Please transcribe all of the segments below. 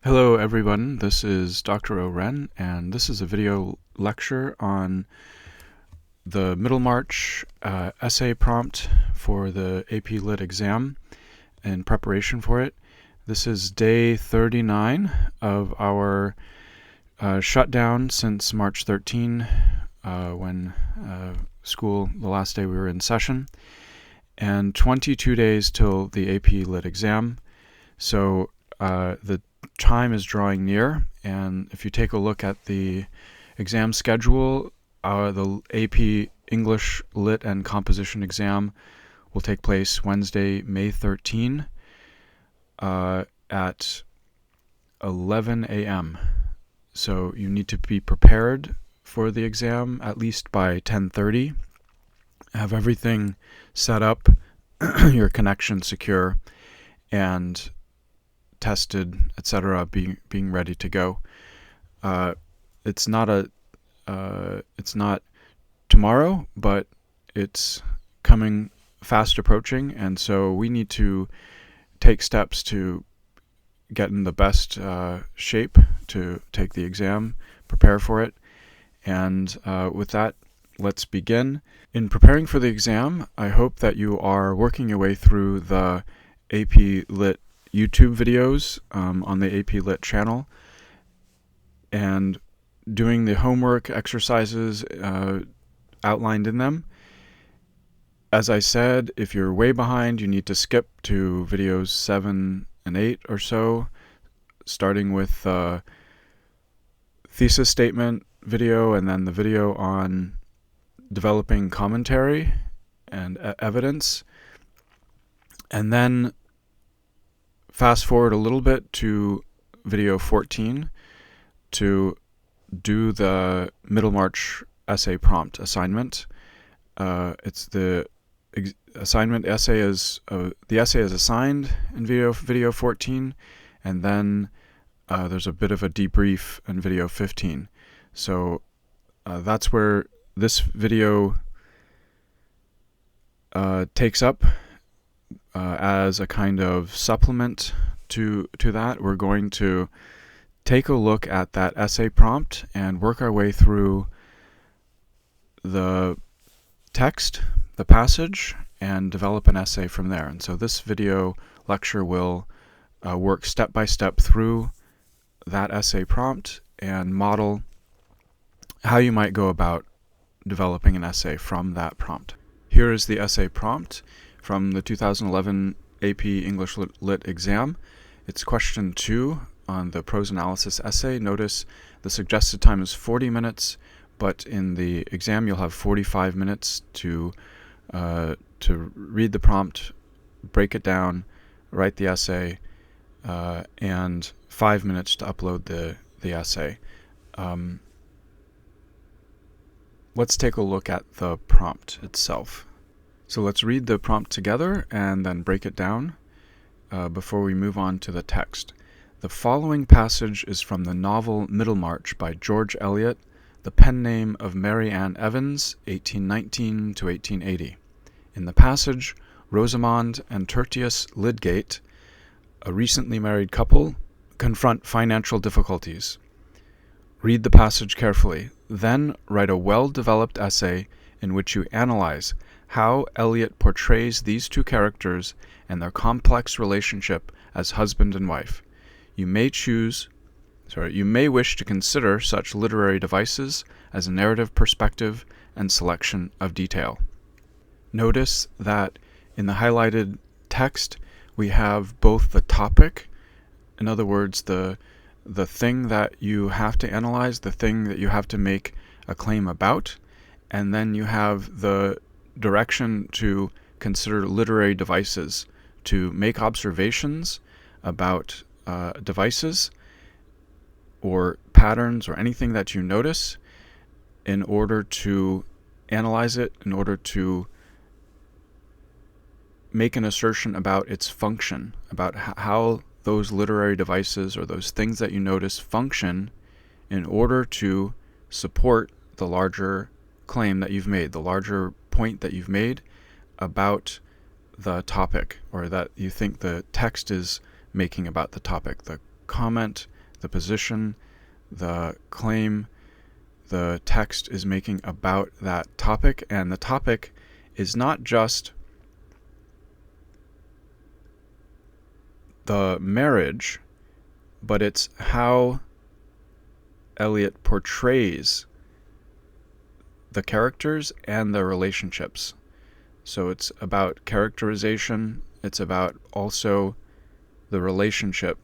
Hello everyone, this is Dr. Oren, and this is a video lecture on the Middlemarch essay prompt for the AP Lit exam in preparation for it. This is day 39 of our shutdown since March 13, when school, the last day we were in session, and 22 days till the AP Lit exam. So the time is drawing near, and if you take a look at the exam schedule, the AP English Lit and Composition exam will take place Wednesday, May 13 at 11 a.m. So you need to be prepared for the exam at least by 10:30. Have everything set up, your connection secure, and tested, etc., being ready to go. It's not tomorrow, but it's coming fast approaching, and so we need to take steps to get in the best shape to take the exam, prepare for it. And with that, let's begin. In preparing for the exam, I hope that you are working your way through the AP Lit YouTube videos on the AP Lit channel and doing the homework exercises outlined in them. As I said, if you're way behind, you need to skip to videos 7 and 8 or so, starting with the thesis statement video and then the video on developing commentary and evidence, and then fast forward a little bit to video 14 to do the Middlemarch essay prompt assignment. It's the assignment essay is the essay is assigned in video 14, and then there's a bit of a debrief in video 15. So that's where this video takes up. As a kind of supplement to that, we're going to take a look at that essay prompt and work our way through the text, the passage, and develop an essay from there. And so this video lecture will work step by step through that essay prompt and model how you might go about developing an essay from that prompt. Here is the essay prompt from the 2011 AP English Lit exam. It's question 2 on the prose analysis essay. Notice the suggested time is 40 minutes, but in the exam you'll have 45 minutes to read the prompt, break it down, write the essay, and 5 minutes to upload the essay. Let's take a look at the prompt itself. So let's read the prompt together and then break it down before we move on to the text. The following passage is from the novel Middlemarch by George Eliot, the pen name of Mary Ann Evans, 1819 to 1880. In the passage, Rosamond and Tertius Lydgate, a recently married couple, confront financial difficulties. Read the passage carefully, then write a well-developed essay in which you analyze how Eliot portrays these two characters and their complex relationship as husband and wife. You may wish to consider such literary devices as a narrative perspective and selection of detail. Notice that in the highlighted text we have both the topic, in other words, the thing that you have to analyze, the thing that you have to make a claim about, and then you have the direction to consider literary devices, to make observations about devices or patterns or anything that you notice in order to analyze it, in order to make an assertion about its function, about how those literary devices or those things that you notice function in order to support the larger claim that you've made, the larger point that you've made about the topic, or that you think the text is making about the topic. The comment the position, the claim the text is making about that topic. And the topic is not just the marriage, but it's how Eliot portrays the characters and their relationships. So it's about characterization, it's about also the relationship,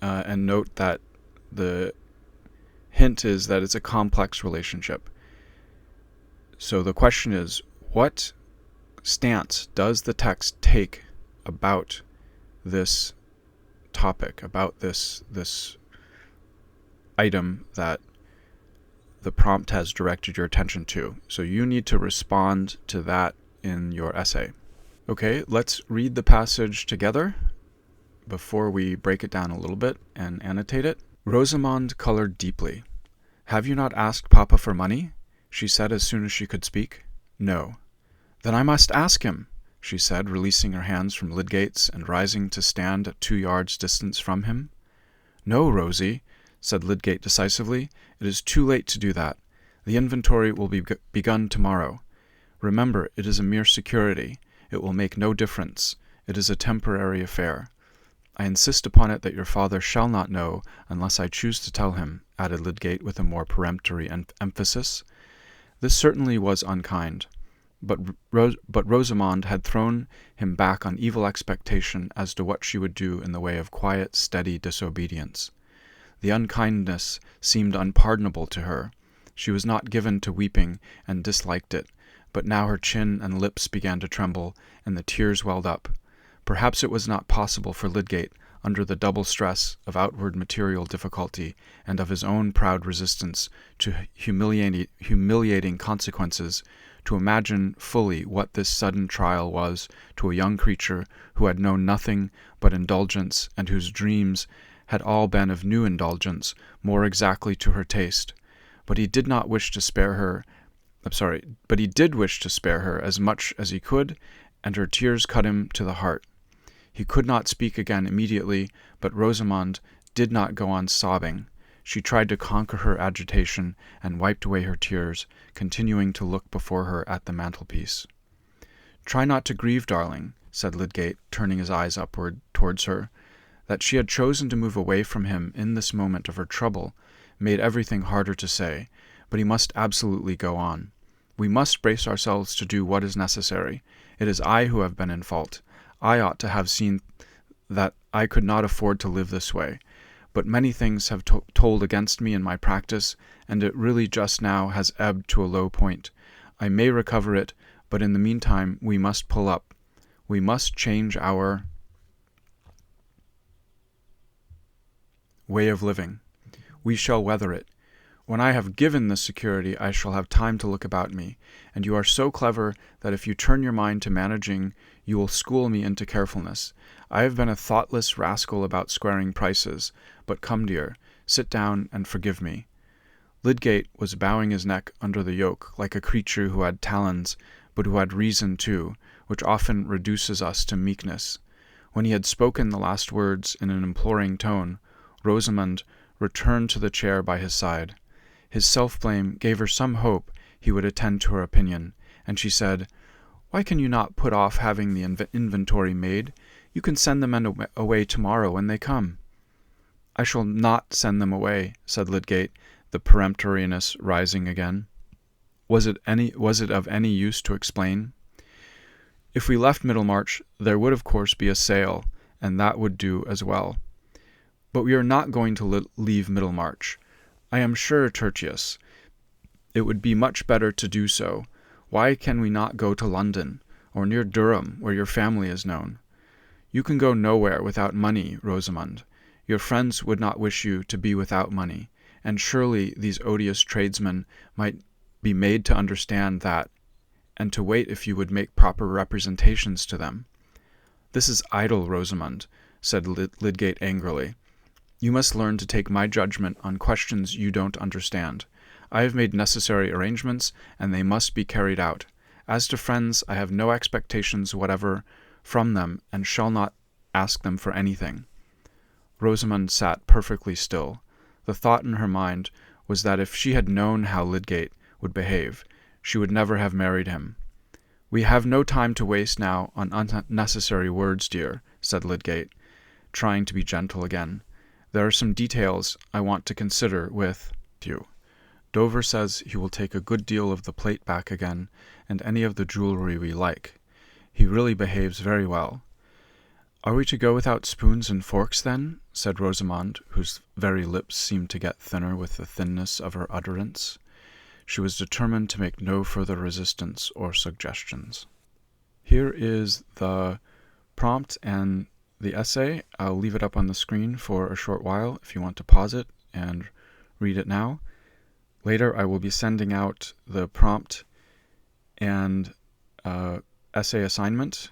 and note that the hint is that it's a complex relationship. So the question is, what stance does the text take about this topic, about this item that the prompt has directed your attention to? So you need to respond to that in your essay. Okay, let's read the passage together before we break it down a little bit and annotate it. Rosamond colored deeply. "Have you not asked Papa for money?" she said as soon as she could speak. "No." "Then I must ask him," she said, releasing her hands from Lydgate's and rising to stand at 2 yards' distance from him. "No, Rosie," said Lydgate decisively. "It is too late to do that. The inventory will be begun tomorrow. Remember, it is a mere security. It will make no difference. It is a temporary affair. I insist upon it that your father shall not know unless I choose to tell him," added Lydgate with a more peremptory emphasis. This certainly was unkind, but Rosamond had thrown him back on evil expectation as to what she would do in the way of quiet, steady disobedience. The unkindness seemed unpardonable to her. She was not given to weeping and disliked it, but now her chin and lips began to tremble, and the tears welled up. Perhaps it was not possible for Lydgate, under the double stress of outward material difficulty and of his own proud resistance to humiliating consequences, to imagine fully what this sudden trial was to a young creature who had known nothing but indulgence and whose dreams had all been of new indulgence, more exactly to her taste. But he did wish to spare her as much as he could, and her tears cut him to the heart. He could not speak again immediately, but Rosamond did not go on sobbing. She tried to conquer her agitation and wiped away her tears, continuing to look before her at the mantelpiece. "Try not to grieve, darling," said Lydgate, turning his eyes upward towards her. That she had chosen to move away from him in this moment of her trouble made everything harder to say, but he must absolutely go on. "We must brace ourselves to do what is necessary. It is I who have been in fault. I ought to have seen that I could not afford to live this way. But many things have told against me in my practice, and it really just now has ebbed to a low point. I may recover it, but in the meantime we must pull up. We must change our way of living. We shall weather it. When I have given this security, I shall have time to look about me, and you are so clever that if you turn your mind to managing, you will school me into carefulness. I have been a thoughtless rascal about squaring prices, but come, dear, sit down and forgive me." Lydgate was bowing his neck under the yoke, like a creature who had talons, but who had reason too, which often reduces us to meekness. When he had spoken the last words in an imploring tone, Rosamond returned to the chair by his side. His self-blame gave her some hope he would attend to her opinion, and she said, "Why can you not put off having the inventory made? You can send the men away tomorrow when they come." "I shall not send them away," said Lydgate, the peremptoriness rising again. Was it of any use to explain? "If we left Middlemarch, there would of course be a sale, and that would do as well. But we are not going to leave Middlemarch. I am sure, Tertius, it would be much better to do so. Why can we not go to London, or near Durham, where your family is known? You can go nowhere without money, Rosamond. Your friends would not wish you to be without money, and surely these odious tradesmen might be made to understand that, and to wait if you would make proper representations to them." "This is idle, Rosamond," said Lydgate angrily. "You must learn to take my judgment on questions you don't understand. I have made necessary arrangements, and they must be carried out. As to friends, I have no expectations whatever from them, and shall not ask them for anything." Rosamund sat perfectly still. The thought in her mind was that if she had known how Lydgate would behave, she would never have married him. "We have no time to waste now on unnecessary words, dear," said Lydgate, trying to be gentle again. "There are some details I want to consider with you. Dover says he will take a good deal of the plate back again, and any of the jewellery we like. He really behaves very well." "Are we to go without spoons and forks, then?" said Rosamond, whose very lips seemed to get thinner with the thinness of her utterance. She was determined to make no further resistance or suggestions. Here is the prompt and the essay. I'll leave it up on the screen for a short while if you want to pause it and read it now. Later, I will be sending out the prompt and essay assignment,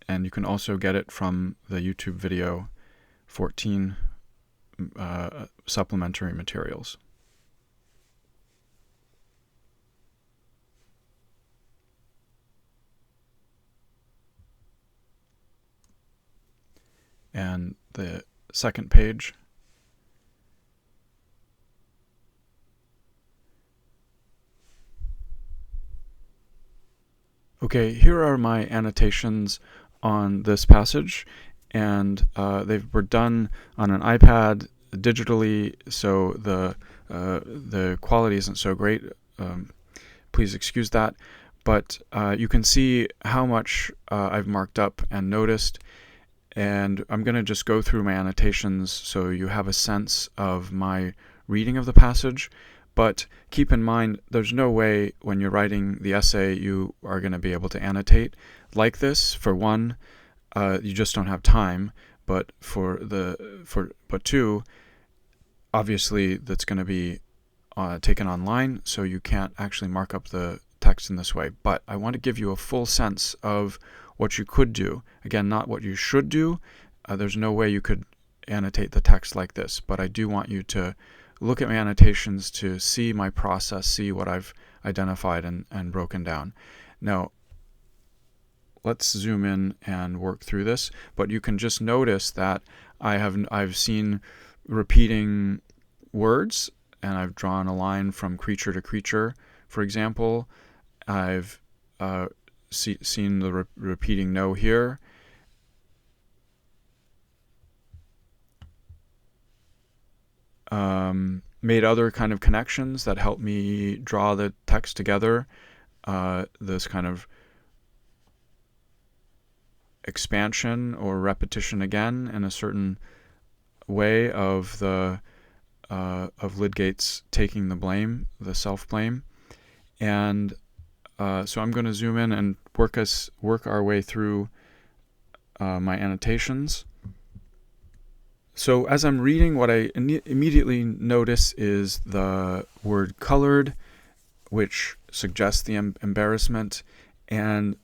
and you can also get it from the YouTube video 14 supplementary materials. And the second page. Okay, here are my annotations on this passage, and they were done on an iPad digitally, so the quality isn't so great. Please excuse that. But you can see how much I've marked up and noticed, and I'm going to just go through my annotations so you have a sense of my reading of the passage. But keep in mind, there's no way when you're writing the essay you are going to be able to annotate like this. For one, you just don't have time. But but two, obviously that's going to be taken online, so you can't actually mark up the text in this way. But I want to give you a full sense of what you could do. Again, not what you should do. There's no way you could annotate the text like this. But I do want you to look at my annotations to see my process, see what I've identified and broken down. Now, let's zoom in and work through this. But you can just notice that I've seen repeating words, and I've drawn a line from creature to creature. For example, I've seen the repeating no here. Made other kind of connections that help me draw the text together. This kind of expansion or repetition again in a certain way of Lydgate's taking the blame, the self-blame. And so I'm going to zoom in and work our way through my annotations. So as I'm reading, what I immediately notice is the word colored, which suggests the embarrassment, and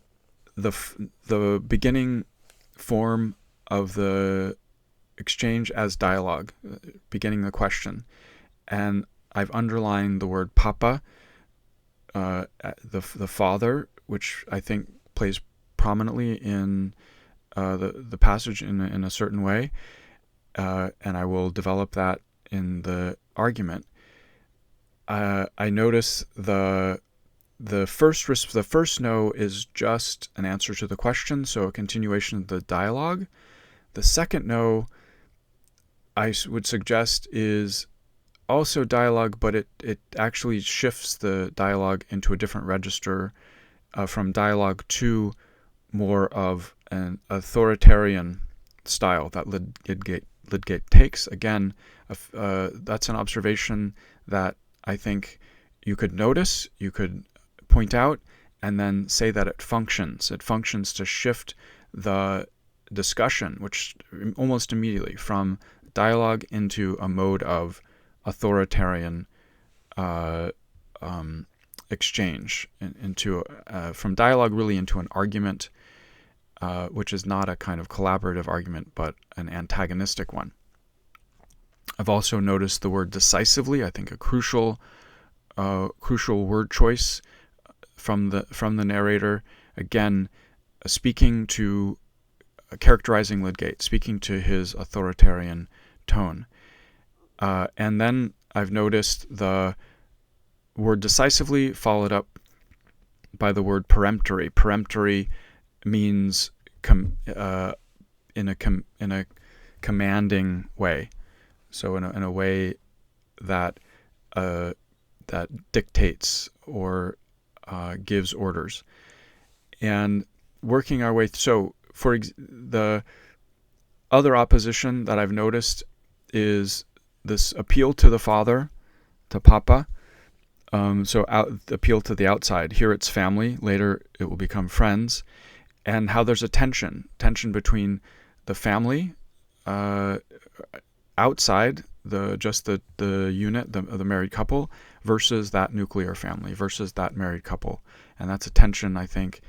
the beginning form of the exchange as dialogue, beginning the question. And I've underlined the word papa, the father, which I think plays prominently in the passage in a certain way. And I will develop that in the argument. I notice the first no is just an answer to the question, so a continuation of the dialogue. The second no, I would suggest, is also dialogue, but it actually shifts the dialogue into a different register, from dialogue to more of an authoritarian style that Lydgate takes. Again, that's an observation that I think you could notice, you could point out, and then say that it functions. It functions to shift the discussion, which almost immediately from dialogue into a mode of authoritarian exchange, from dialogue really into an argument, which is not a kind of collaborative argument, but an antagonistic one. I've also noticed the word decisively. I think a crucial word choice from the narrator. Again, speaking to characterizing Lydgate, speaking to his authoritarian tone. And then I've noticed the word decisively followed up by the word peremptory. Peremptory means in a commanding way, so in a way that that dictates or gives orders. And working our way so for the other opposition that I've noticed is this appeal to the father, to Papa. Appeal to the outside. Here it's family. Later it will become friends. And how there's a tension between the family outside the unit, the married couple, versus that nuclear family, versus that married couple. And that's a tension, I think,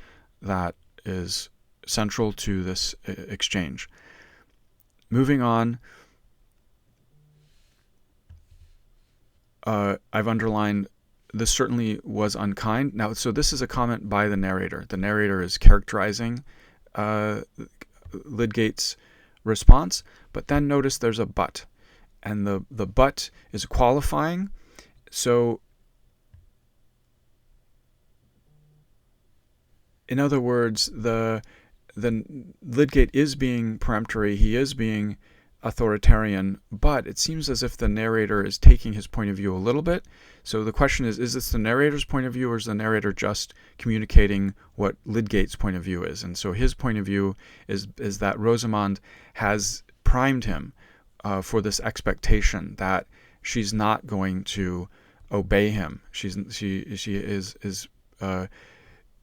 that is central to this exchange. Moving on, I've underlined, this certainly was unkind. Now, so this is a comment by the narrator. The narrator is characterizing Lydgate's response, but then notice there's a but. And the but is qualifying. So, in other words, the Lydgate is being peremptory, he is being authoritarian, but it seems as if the narrator is taking his point of view a little bit. So the question is this the narrator's point of view, or is the narrator just communicating what Lydgate's point of view is? And so his point of view is that Rosamond has primed him for this expectation that she's not going to obey him. She is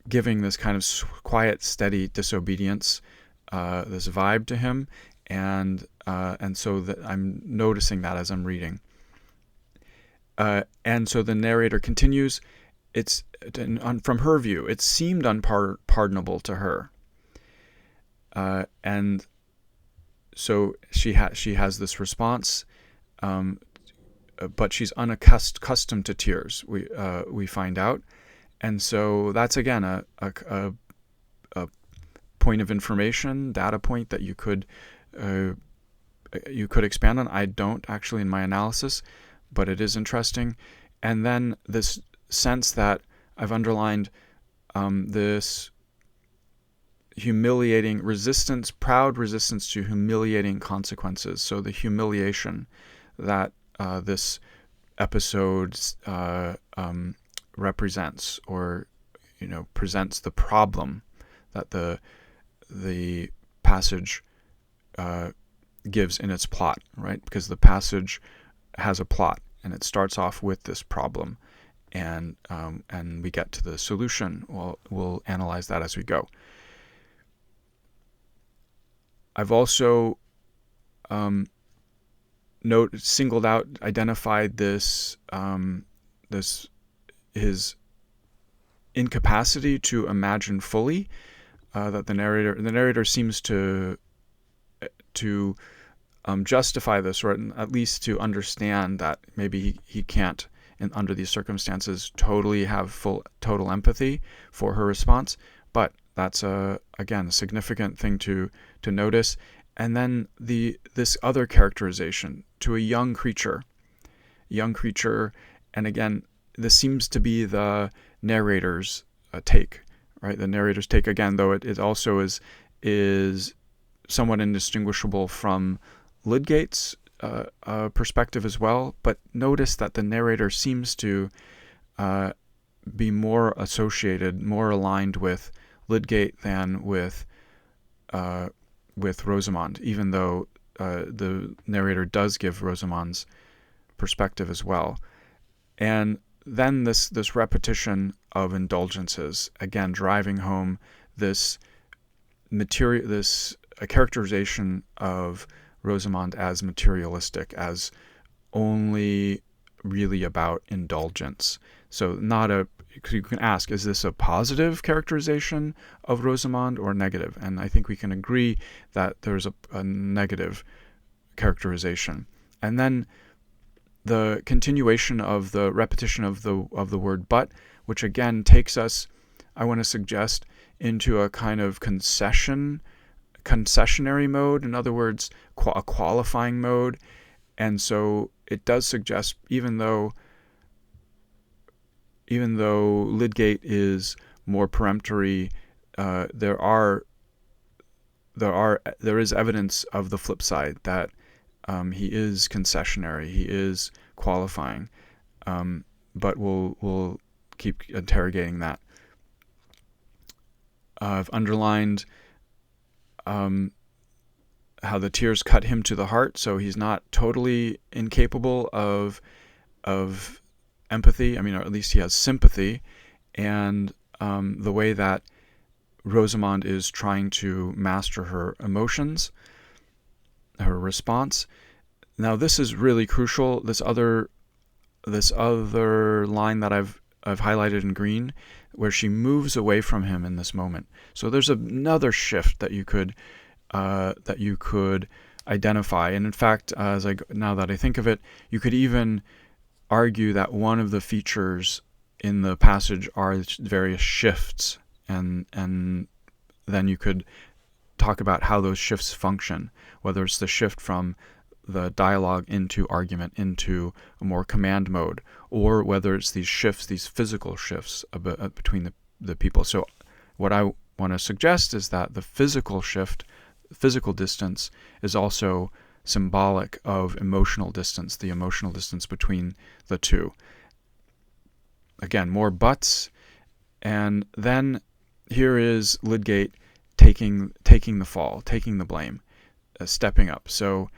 giving this kind of quiet, steady disobedience, this vibe to him, and so that I'm noticing that as I'm reading. And so the narrator continues. From her view, it seemed unpardonable to her, and so she has this response, but she's unaccustomed to tears. We find out. And so that's, again, a point of information, data point that you could expand on. I don't actually in my analysis, but it is interesting. And then this sense that I've underlined, this humiliating resistance, proud resistance to humiliating consequences. So the humiliation that this episode represents, or presents the problem that the passage gives in its plot, right? Because the passage has a plot, and it starts off with this problem, and we get to the solution. We'll analyze that as we go. I've also singled out, identified this his incapacity to imagine fully, that the narrator seems to justify this, or at least to understand that maybe he can't, under these circumstances, totally have total empathy for her response. But that's again a significant thing to notice. And then this other characterization to a young creature, and again, this seems to be the narrator's take, right? The narrator's take, again, though it also is somewhat indistinguishable from Lydgate's perspective as well. But notice that the narrator seems to be more associated, more aligned with Lydgate than with Rosamond, even though the narrator does give Rosamond's perspective as well. And then this repetition of indulgences, again driving home this characterization of Rosamond as materialistic, as only really about indulgence. So you can ask, is this a positive characterization of Rosamond or negative? And I think we can agree that there's a negative characterization. And then the continuation of the repetition of the word but, which again takes us, I want to suggest, into a kind of concession concessionary mode, in other words, a qualifying mode. And so it does suggest, even though Lydgate is more peremptory, there is evidence of the flip side, that he is concessionary, he is qualifying. But we'll keep interrogating that. I've underlined how the tears cut him to the heart, so he's not totally incapable of empathy. I mean, or at least he has sympathy, and the way that Rosamond is trying to master her emotions, her response. Now, this is really crucial. This other line that I've highlighted in green, where she moves away from him in this moment. So there's another shift that you could identify. And in fact, now that I think of it, you could even argue that one of the features in the passage are various shifts, and then you could talk about how those shifts function, whether it's the shift from the dialogue into argument, into a more command mode, or whether it's these shifts, these physical shifts between the people. So what I want to suggest is that the physical shift, physical distance, is also symbolic of emotional distance, the emotional distance between the two. Again, more buts. And then here is Lydgate taking the fall, taking the blame, stepping up. So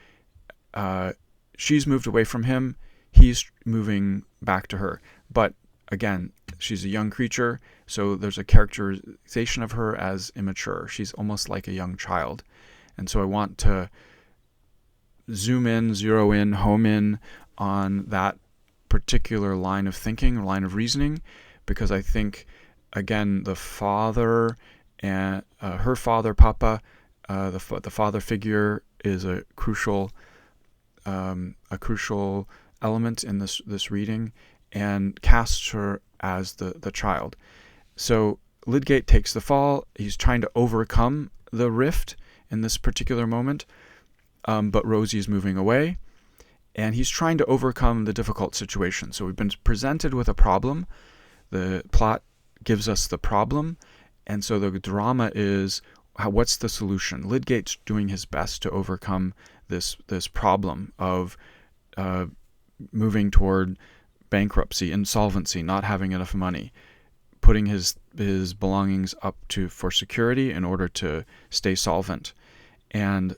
she's moved away from him, he's moving back to her. But again, she's a young creature, so there's a characterization of her as immature. She's almost like a young child. And so I want to zoom in, zero in, home in on that particular line of thinking, line of reasoning, because I think, again, the father and her father, Papa, the father figure is a crucial element in this reading, and casts her as the child. So Lydgate takes the fall. He's trying to overcome the rift in this particular moment, but Rosie's moving away, and he's trying to overcome the difficult situation. So we've been presented with a problem. The plot gives us the problem, and so the drama is, what's the solution? Lydgate's doing his best to overcome this problem of moving toward bankruptcy, insolvency, not having enough money, putting his belongings up for security in order to stay solvent. And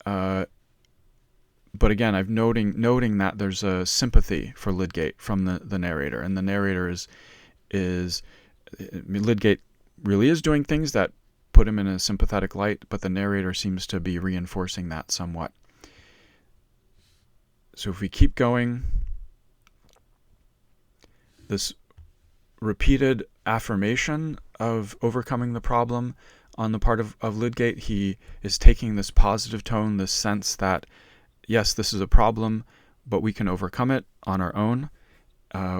but again, I'm noting that there's a sympathy for Lydgate from the narrator, and the narrator is Lydgate really is doing things that put him in a sympathetic light, but the narrator seems to be reinforcing that somewhat. So if we keep going, this repeated affirmation of overcoming the problem on the part of Lydgate, he is taking this positive tone, this sense that, yes, this is a problem, but we can overcome it on our own,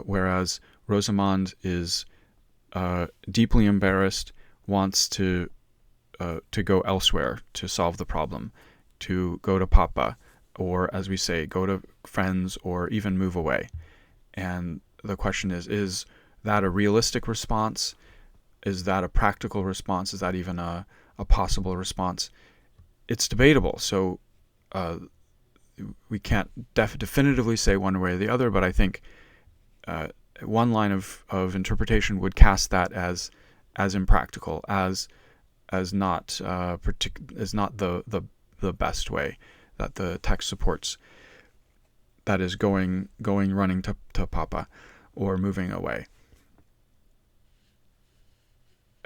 whereas Rosamond is deeply embarrassed, wants to go elsewhere to solve the problem, to go to Papa, or, as we say, go to friends, or even move away. And the question is that a realistic response? Is that a practical response? Is that even a possible response? It's debatable, so we can't definitively say one way or the other, but I think one line of interpretation would cast that as impractical, as not the best way that the text supports. That is running to Papa, or moving away.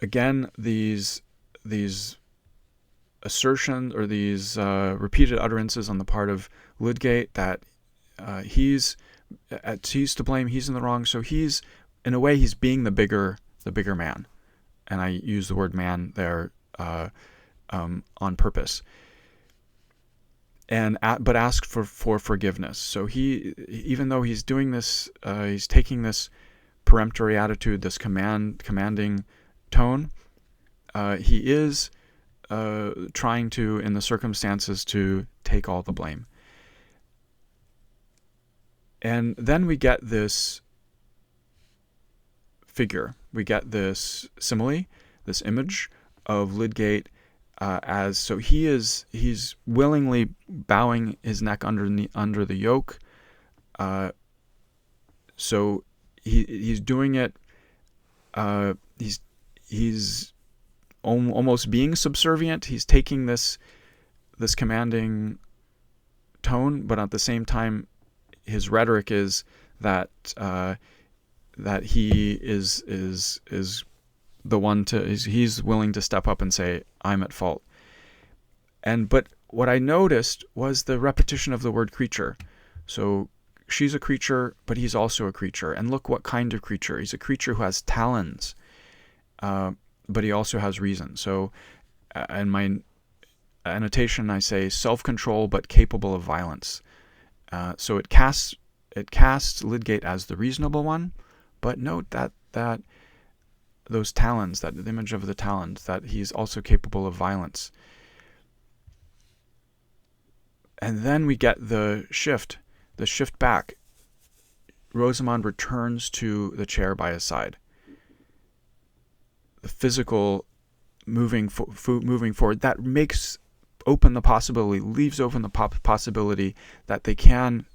Again, these assertions, or these repeated utterances on the part of Lydgate that he's to blame, he's in the wrong. So he's, in a way, he's being the bigger man, and I use the word man there on purpose. But ask for forgiveness. So he, even though he's doing this, he's taking this peremptory attitude, this commanding tone, he is trying to, in the circumstances, to take all the blame. And then we get this figure. We get this simile, this image of Lydgate so he's willingly bowing his neck under the yoke. So he's doing it. He's almost being subservient. He's taking this commanding tone, but at the same time, his rhetoric is that he is the one he's willing to step up and say, I'm at fault. But what I noticed was the repetition of the word creature. So she's a creature, but he's also a creature. And look what kind of creature. He's a creature who has talons, but he also has reason. So in my annotation, I say self-control, but capable of violence. So it casts Lydgate as the reasonable one, but note that those talons, that the image of the talons, that he's also capable of violence. And then we get the shift back. Rosamond returns to the chair by his side. The physical moving forward, that leaves open the possibility that they can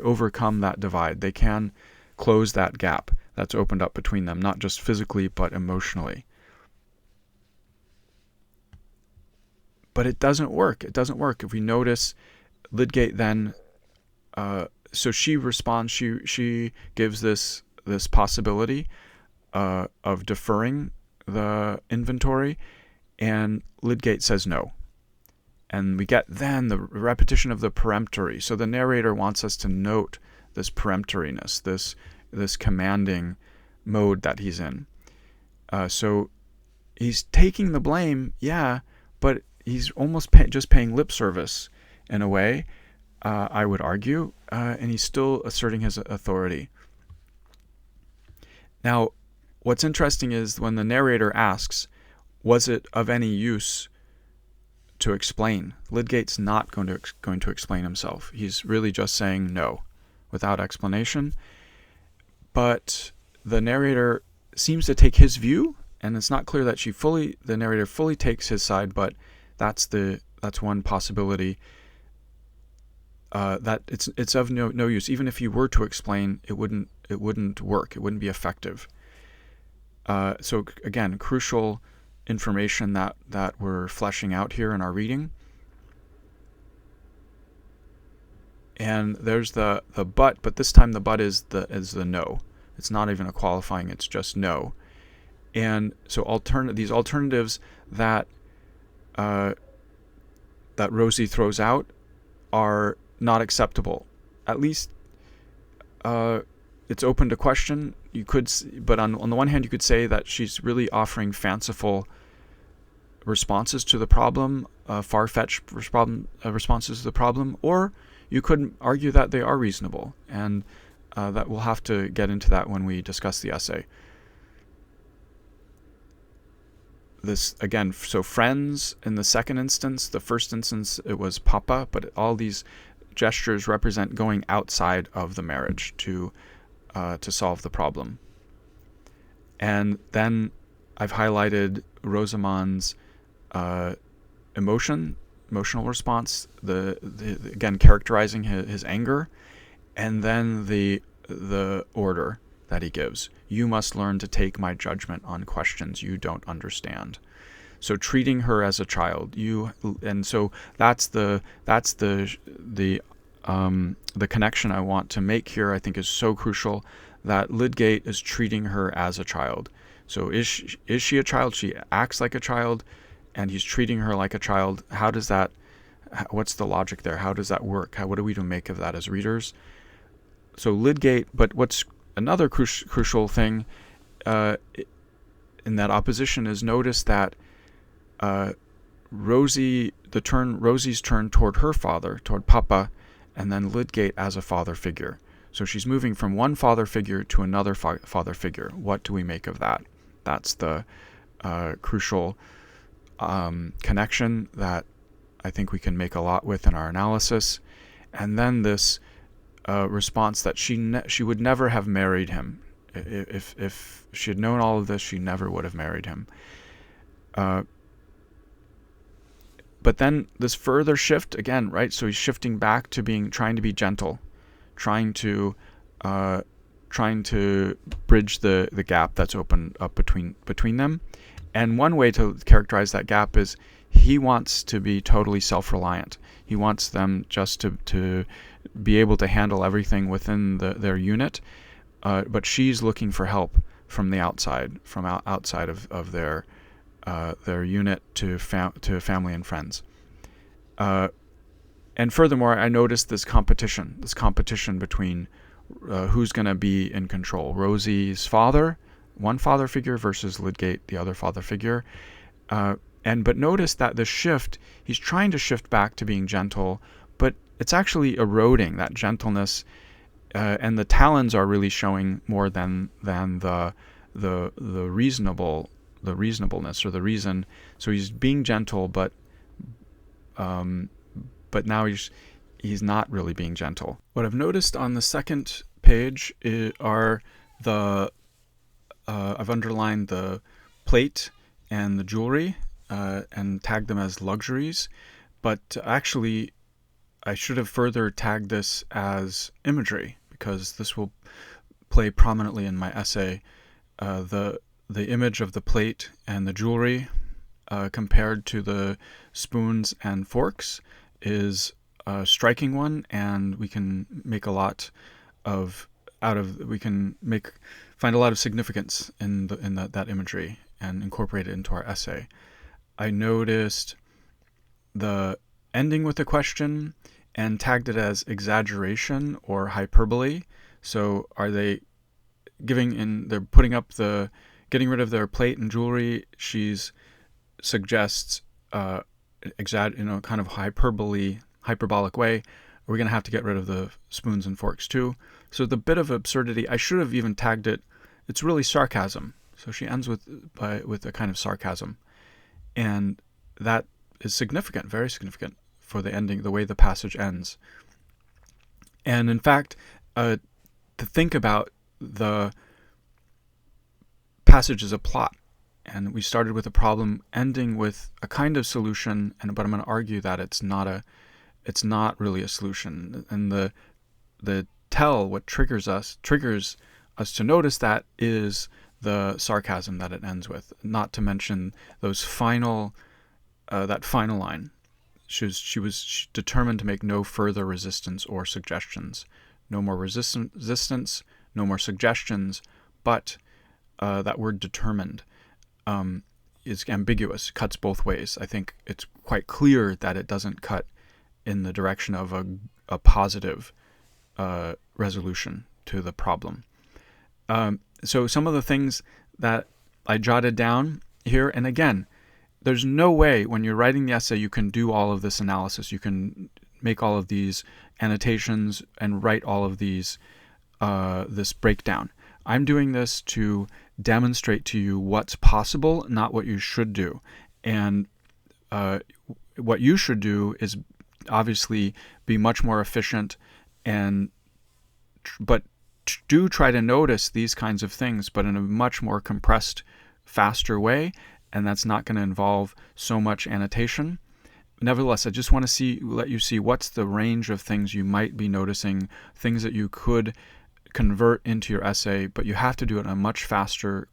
overcome that divide. They can close that gap that's opened up between them, not just physically, but emotionally. But it doesn't work. It doesn't work. If we notice, Lydgate then, so she responds, she gives this possibility of deferring the inventory, and Lydgate says no. And we get then the repetition of the peremptory. So the narrator wants us to note this peremptoriness, this commanding mode that he's in. So he's taking the blame, yeah, but he's almost just paying lip service in a way, I would argue, and he's still asserting his authority. Now, what's interesting is when the narrator asks, was it of any use to explain? Lydgate's not going to explain himself. He's really just saying no, without explanation. But the narrator seems to take his view, and it's not clear that the narrator fully takes his side, but that's one possibility. That it's of no use. Even if you were to explain, it wouldn't work. It wouldn't be effective. So again, crucial information that we're fleshing out here in our reading. And there's the but this time the but is the no. It's not even a qualifying, it's just no. And so these alternatives that Rosie throws out are not acceptable. At least it's open to question. You could, but on the one hand, you could say that she's really offering fanciful responses to the problem, far-fetched responses to the problem, or you could argue that they are reasonable, and that we'll have to get into that when we discuss the essay. This again, so friends in the second instance. The first instance it was Papa, but all these gestures represent going outside of the marriage to solve the problem. And then I've highlighted Rosamond's emotional response, again characterizing his anger, and then the order that he gives. You must learn to take my judgment on questions you don't understand. So treating her as a child, and so that's the connection I want to make here. I think is so crucial that Lydgate is treating her as a child. So is she a child? She acts like a child, and he's treating her like a child. What's the logic there? How does that work? What are we to make of that as readers? So Lydgate, but what's another crucial thing in that opposition is notice that Rosie's turn toward her father, toward Papa, and then Lydgate as a father figure. So she's moving from one father figure to another father figure. What do we make of that? That's the crucial connection that I think we can make a lot with in our analysis. And then this response that she would never have married him. If she had known all of this, she never would have married him. But then this further shift again, right? So he's shifting back to trying to be gentle, trying to bridge the gap that's opened up between them. And one way to characterize that gap is he wants to be totally self-reliant. He wants them just to be able to handle everything within their unit, but she's looking for help from the outside, from outside of their unit to family and friends. And furthermore, I noticed this competition between who's going to be in control. Rosie's father, one father figure, versus Lydgate, the other father figure. But notice that the shift, he's trying to shift back to being gentle, but it's actually eroding that gentleness, and the talons are really showing more than the reasonableness or the reason. So he's being gentle, but now he's not really being gentle. What I've noticed on the second page are I've underlined the plate and the jewelry and tagged them as luxuries, but actually I should have further tagged this as imagery, because this will play prominently in my essay. The image of the plate and the jewelry compared to the spoons and forks is a striking one, and we can make a lot of find a lot of significance in that imagery and incorporate it into our essay. I noticed the ending with a question and tagged it as exaggeration or hyperbole. So are they they're putting up getting rid of their plate and jewelry? She's suggests kind of hyperbolic way. We're going to have to get rid of the spoons and forks too. So the bit of absurdity, I should have even tagged it. It's really sarcasm. So she ends with a kind of sarcasm, and that is significant, very significant for the ending, the way the passage ends. And in fact, to think about the passage as a plot, and we started with a problem, ending with a kind of solution, but I'm going to argue that it's not really a solution. And what triggers us to notice that is the sarcasm that it ends with. Not to mention that final line. She was determined to make no further resistance or suggestions. No more resistance, no more suggestions, but that word determined is ambiguous, cuts both ways. I think it's quite clear that it doesn't cut in the direction of a positive resolution to the problem. So some of the things that I jotted down here, and again, there's no way when you're writing the essay you can do all of this analysis. You can make all of these annotations and write all of these this breakdown. I'm doing this to demonstrate to you what's possible, not what you should do. And what you should do is obviously be much more efficient, but do try to notice these kinds of things, but in a much more compressed, faster way, and that's not going to involve so much annotation. Nevertheless, I just want to let you see what's the range of things you might be noticing, things that you could convert into your essay, but you have to do it in a much faster,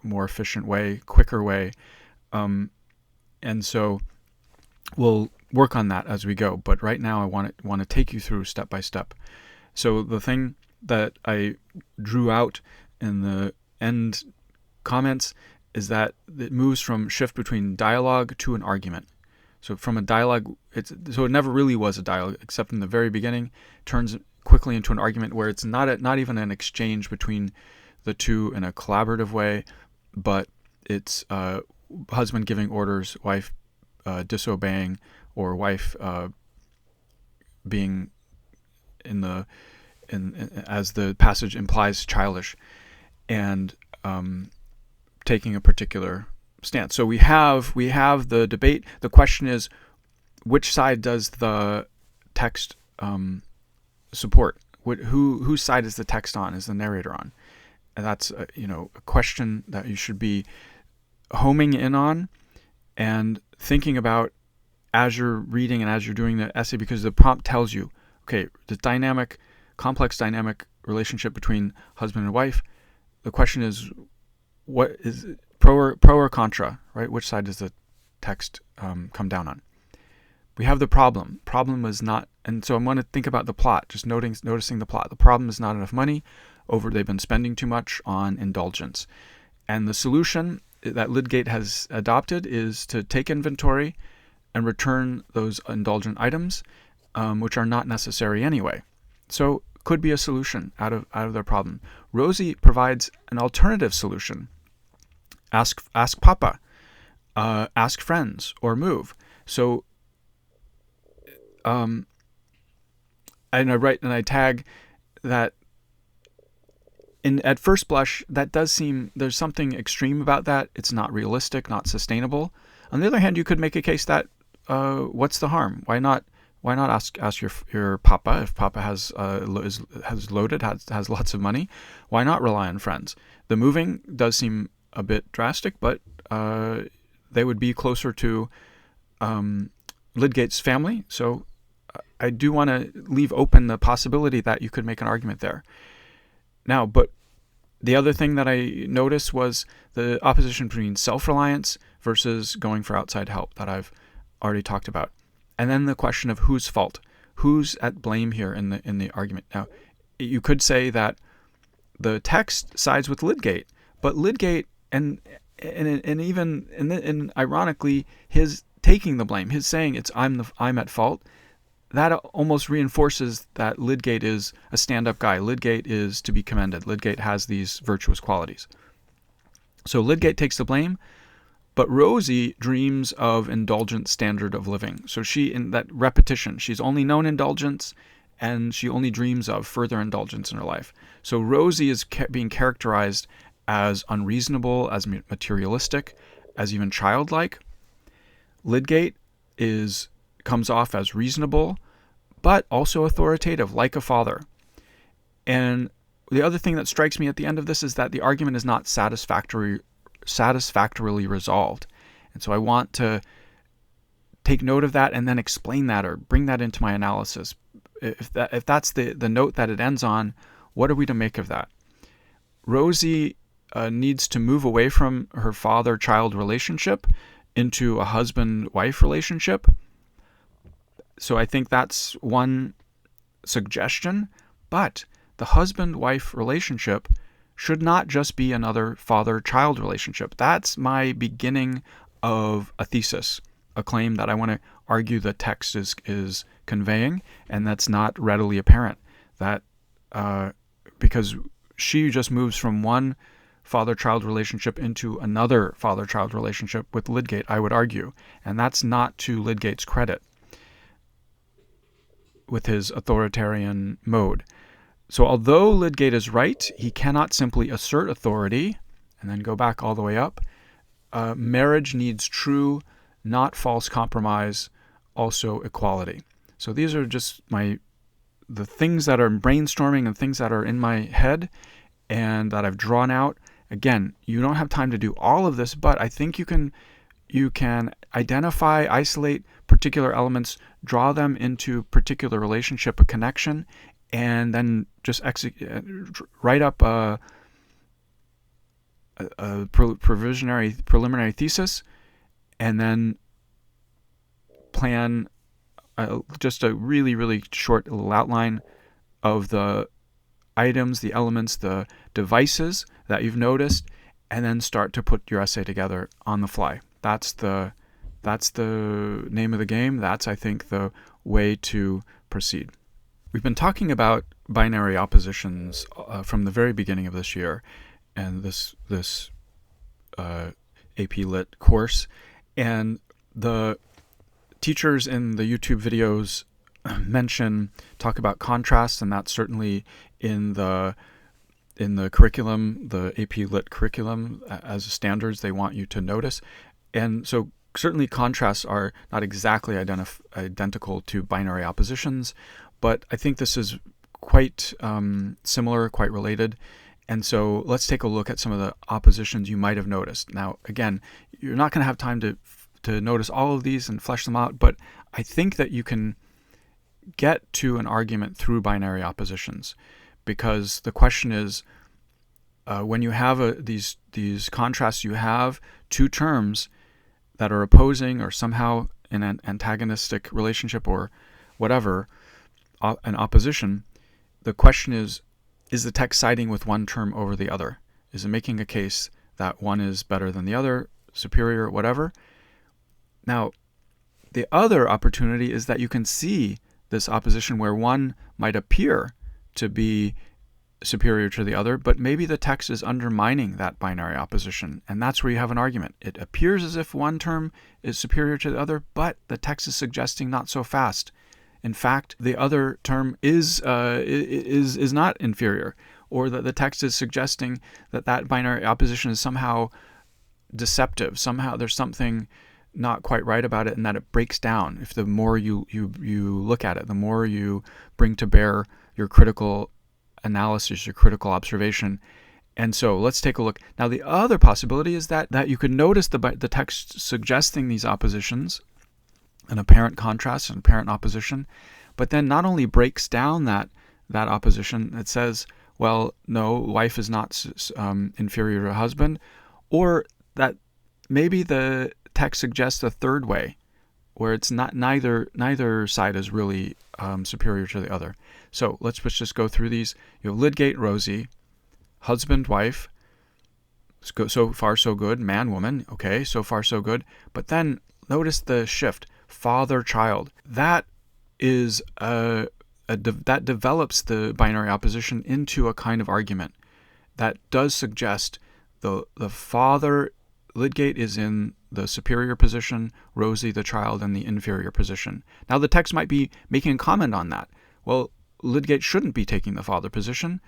more efficient way, quicker way. And so we'll work on that as we go. But right now I want to take you through step by step. So the thing that I drew out in the end comments is that it moves from shift between dialogue to an argument. So from a dialogue, it never really was a dialogue, except in the very beginning, turns quickly into an argument where it's not even an exchange between the two in a collaborative way, but it's husband giving orders, wife disobeying, or wife being in as the passage implies, childish, and taking a particular stance. So we have the debate. The question is, which side does the text support? Whose side is the text on? Is the narrator on? And that's a question that you should be homing in on and thinking about as you're reading and as you're doing the essay, because the prompt tells you, okay, the complex dynamic relationship between husband and wife. The question is, what is pro or contra, right? Which side does the text come down on? We have the problem. Problem is not, and so I want to think about the plot, just noticing the plot. The problem is not enough money. They've been spending too much on indulgence. And the solution that Lydgate has adopted is to take inventory and return those indulgent items, which are not necessary anyway. So could be a solution out of their problem. Rosie provides an alternative solution. Ask Papa, ask friends, or move. So, and I write and I tag that. At first blush, that does seem there's something extreme about that. It's not realistic, not sustainable. On the other hand, you could make a case that what's the harm? Why not ask your Papa if Papa has loaded, has lots of money? Why not rely on friends? The moving does seem a bit drastic, but they would be closer to Lydgate's family. So I do want to leave open the possibility that you could make an argument there. Now, but the other thing that I noticed was the opposition between self-reliance versus going for outside help that I've already talked about. And then the question of whose fault, who's at blame here in the argument. Now, you could say that the text sides with Lydgate, but Lydgate and ironically his taking the blame, his saying I'm at fault, that almost reinforces that Lydgate is a stand-up guy. Lydgate is to be commended. Lydgate has these virtuous qualities. So Lydgate takes the blame, but Rosie dreams of indulgent standard of living. So she, in that repetition, she's only known indulgence, and she only dreams of further indulgence in her life. So Rosie is being characterized as unreasonable, as materialistic, as even childlike. Lydgate comes off as reasonable, but also authoritative, like a father. And the other thing that strikes me at the end of this is that the argument is not satisfactorily resolved. And so I want to take note of that and then explain that or bring that into my analysis. If that's the note that it ends on, what are we to make of that? Rosie needs to move away from her father-child relationship into a husband-wife relationship. So I think that's one suggestion, but the husband-wife relationship should not just be another father-child relationship. That's my beginning of a thesis, a claim that I want to argue the text is conveying, and that's not readily apparent. That because she just moves from one father-child relationship into another father-child relationship with Lydgate, I would argue, and that's not to Lydgate's credit with his authoritarian mode. So although Lydgate is right, he cannot simply assert authority and then go back all the way up. Marriage needs true, not false compromise, also equality. So these are just the things that are brainstorming and things that are in my head and that I've drawn out. Again, you don't have time to do all of this, but I think you can identify, isolate particular elements, draw them into particular relationship, a connection, and then just write up a preliminary thesis, and then plan just a really, really short little outline of the items, the elements, the devices that you've noticed, and then start to put your essay together on the fly. That's the name of the game. That's, I think, the way to proceed. We've been talking about binary oppositions from the very beginning of this year and this AP Lit course. And the teachers in the YouTube videos talk about contrasts, and that's certainly in the curriculum, the AP Lit curriculum, as standards they want you to notice. And so certainly contrasts are not exactly identical to binary oppositions, but I think this is quite similar, quite related. And so let's take a look at some of the oppositions you might have noticed. Now, again, you're not going to have time to notice all of these and flesh them out, but I think that you can get to an argument through binary oppositions, because the question is, when you have these contrasts, you have two terms that are opposing or somehow in an antagonistic relationship or whatever, an opposition. The question is the text siding with one term over the other? Is it making a case that one is better than the other, superior, whatever? Now, the other opportunity is that you can see this opposition where one might appear to be superior to the other, but maybe the text is undermining that binary opposition, and that's where you have an argument. It appears as if one term is superior to the other, but the text is suggesting not so fast. In fact, the other term is not inferior, or that the text is suggesting that binary opposition is somehow deceptive. Somehow there's something not quite right about it, and that it breaks down. If the more you look at it, the more you bring to bear your critical analysis, your critical observation. And so let's take a look. Now, the other possibility is that you could notice the text suggesting these oppositions, an apparent contrast, an apparent opposition, but then not only breaks down that opposition, it says, well, no, wife is not inferior to husband, or that maybe the text suggests a third way, where it's not neither side is really superior to the other. So let's just go through these. You have Lydgate, Rosie, husband, wife. So far, so good. Man, woman. Okay, so far, so good. But then notice the shift. Father, child. That is that develops the binary opposition into a kind of argument that does suggest the father, Lydgate, is in the superior position, Rosie, the child, in the inferior position. Now, the text might be making a comment on that. Well, Lydgate shouldn't be taking the father position.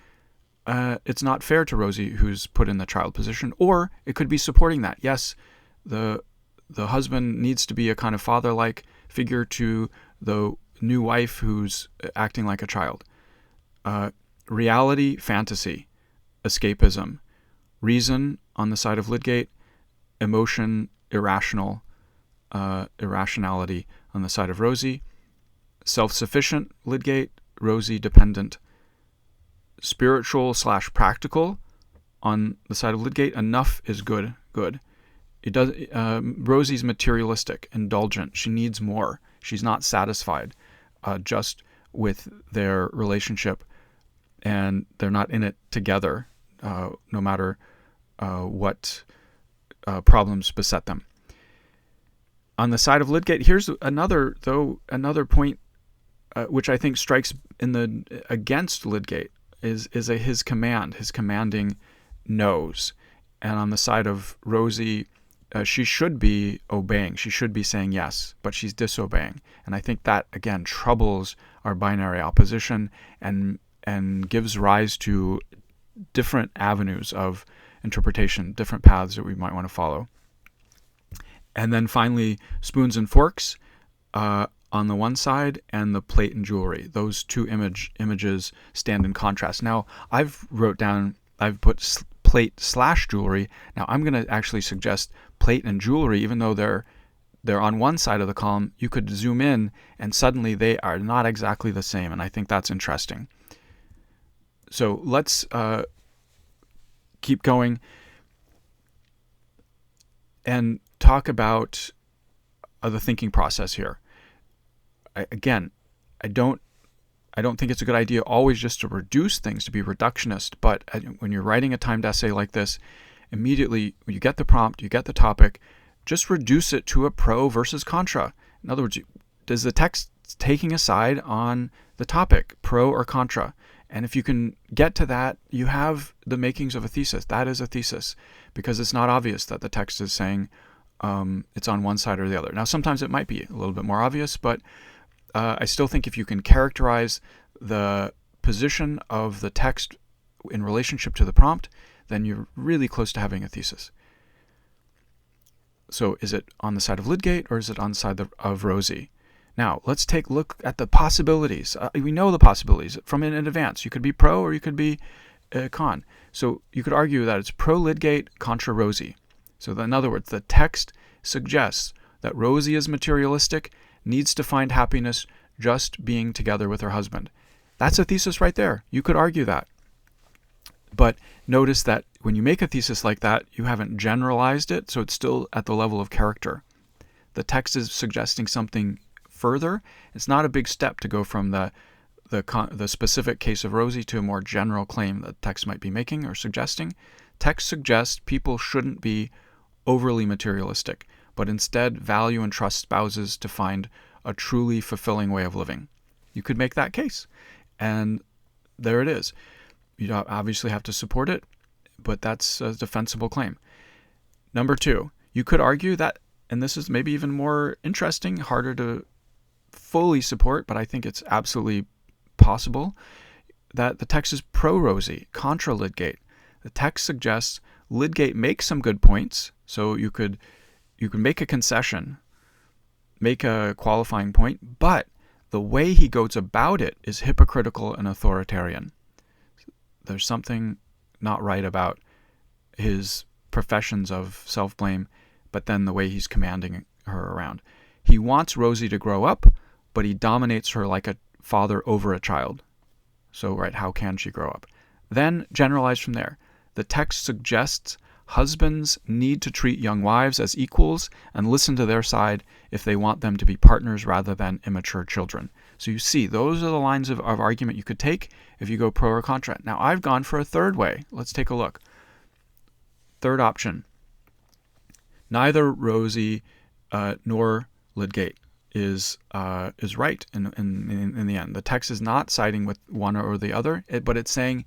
It's not fair to Rosie, who's put in the child position. Or it could be supporting that. Yes, the husband needs to be a kind of father-like figure to the new wife who's acting like a child. Reality, fantasy, escapism. Reason on the side of Lydgate, emotion, irrationality on the side of Rosie. Self-sufficient, Lydgate, Rosie, dependent. Spiritual/practical on the side of Lydgate. Enough is good. It does. Rosie's materialistic, indulgent. She needs more. She's not satisfied just with their relationship, and they're not in it together, no matter what problems beset them. On the side of Lydgate, here's another point which I think strikes against Lydgate is his commanding nose. And on the side of Rosie, she should be obeying. She should be saying yes, but she's disobeying. And I think that, again, troubles our binary opposition and gives rise to different avenues of interpretation, different paths that we might want to follow. And then finally, spoons and forks on the one side, and the plate and jewelry. Those two images stand in contrast. Now, I've put plate/jewelry. Now, I'm going to actually suggest plate and jewelry, even though they're on one side of the column. You could zoom in, and suddenly they are not exactly the same, and I think that's interesting. So let's keep going and talk about the thinking process here. Again, I don't think it's a good idea always just to reduce things, to be reductionist, but when you're writing a timed essay like this, immediately when you get the prompt, you get the topic, just reduce it to a pro versus contra. In other words, does the text taking a side on the topic, pro or contra? And if you can get to that, you have the makings of a thesis. That is a thesis, because it's not obvious that the text is saying it's on one side or the other. Now, sometimes it might be a little bit more obvious, but I still think if you can characterize the position of the text in relationship to the prompt, then you're really close to having a thesis. So is it on the side of Lydgate or is it on the side of Rosie? Now, let's take a look at the possibilities. We know the possibilities from in advance. You could be pro or you could be con. So you could argue that it's pro Lydgate, contra Rosie. So in other words, the text suggests that Rosie is materialistic, needs to find happiness just being together with her husband. That's a thesis right there. You could argue that. But notice that when you make a thesis like that, you haven't generalized it, so it's still at the level of character. The text is suggesting something further. It's not a big step to go from the specific case of Rosie to a more general claim that text might be making or suggesting. Text suggests people shouldn't be overly materialistic, but instead value and trust spouses to find a truly fulfilling way of living. You could make that case, and there it is. You obviously have to support it, but that's a defensible claim. Number two, you could argue that, and this is maybe even more interesting, harder to fully support, but I think it's absolutely possible, that the text is pro-Rosie, contra Lydgate. The text suggests Lydgate makes some good points, so you could make a concession, make a qualifying point, but the way he goes about it is hypocritical and authoritarian. There's something not right about his professions of self-blame, but then the way he's commanding her around. He wants Rosie to grow up, but he dominates her like a father over a child. So, right, how can she grow up? Then generalize from there. The text suggests husbands need to treat young wives as equals and listen to their side if they want them to be partners rather than immature children. So you see, those are the lines of argument you could take if you go pro or contra. Now, I've gone for a third way. Let's take a look. Third option. Neither Rosie nor Lydgate is right in the end. The text is not siding with one or the other, but it's saying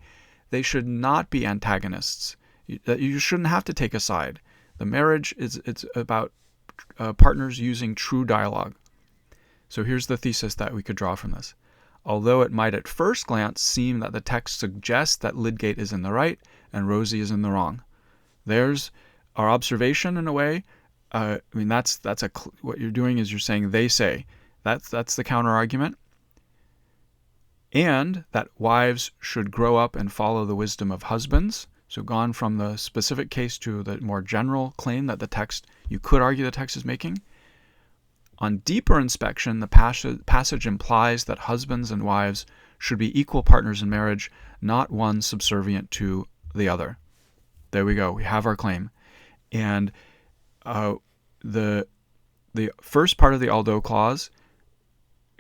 they should not be antagonists. That you shouldn't have to take a side. The marriage it's about partners using true dialogue. So here's the thesis that we could draw from this. Although it might at first glance seem that the text suggests that Lydgate is in the right and Rosie is in the wrong, there's our observation in a way. What you're doing is you're saying they say. That's the counter argument. And that wives should grow up and follow the wisdom of husbands. So gone from the specific case to the more general claim that the text, you could argue the text is making. On deeper inspection, the passage implies that husbands and wives should be equal partners in marriage, not one subservient to the other. There we go. We have our claim. And the first part of the although clause,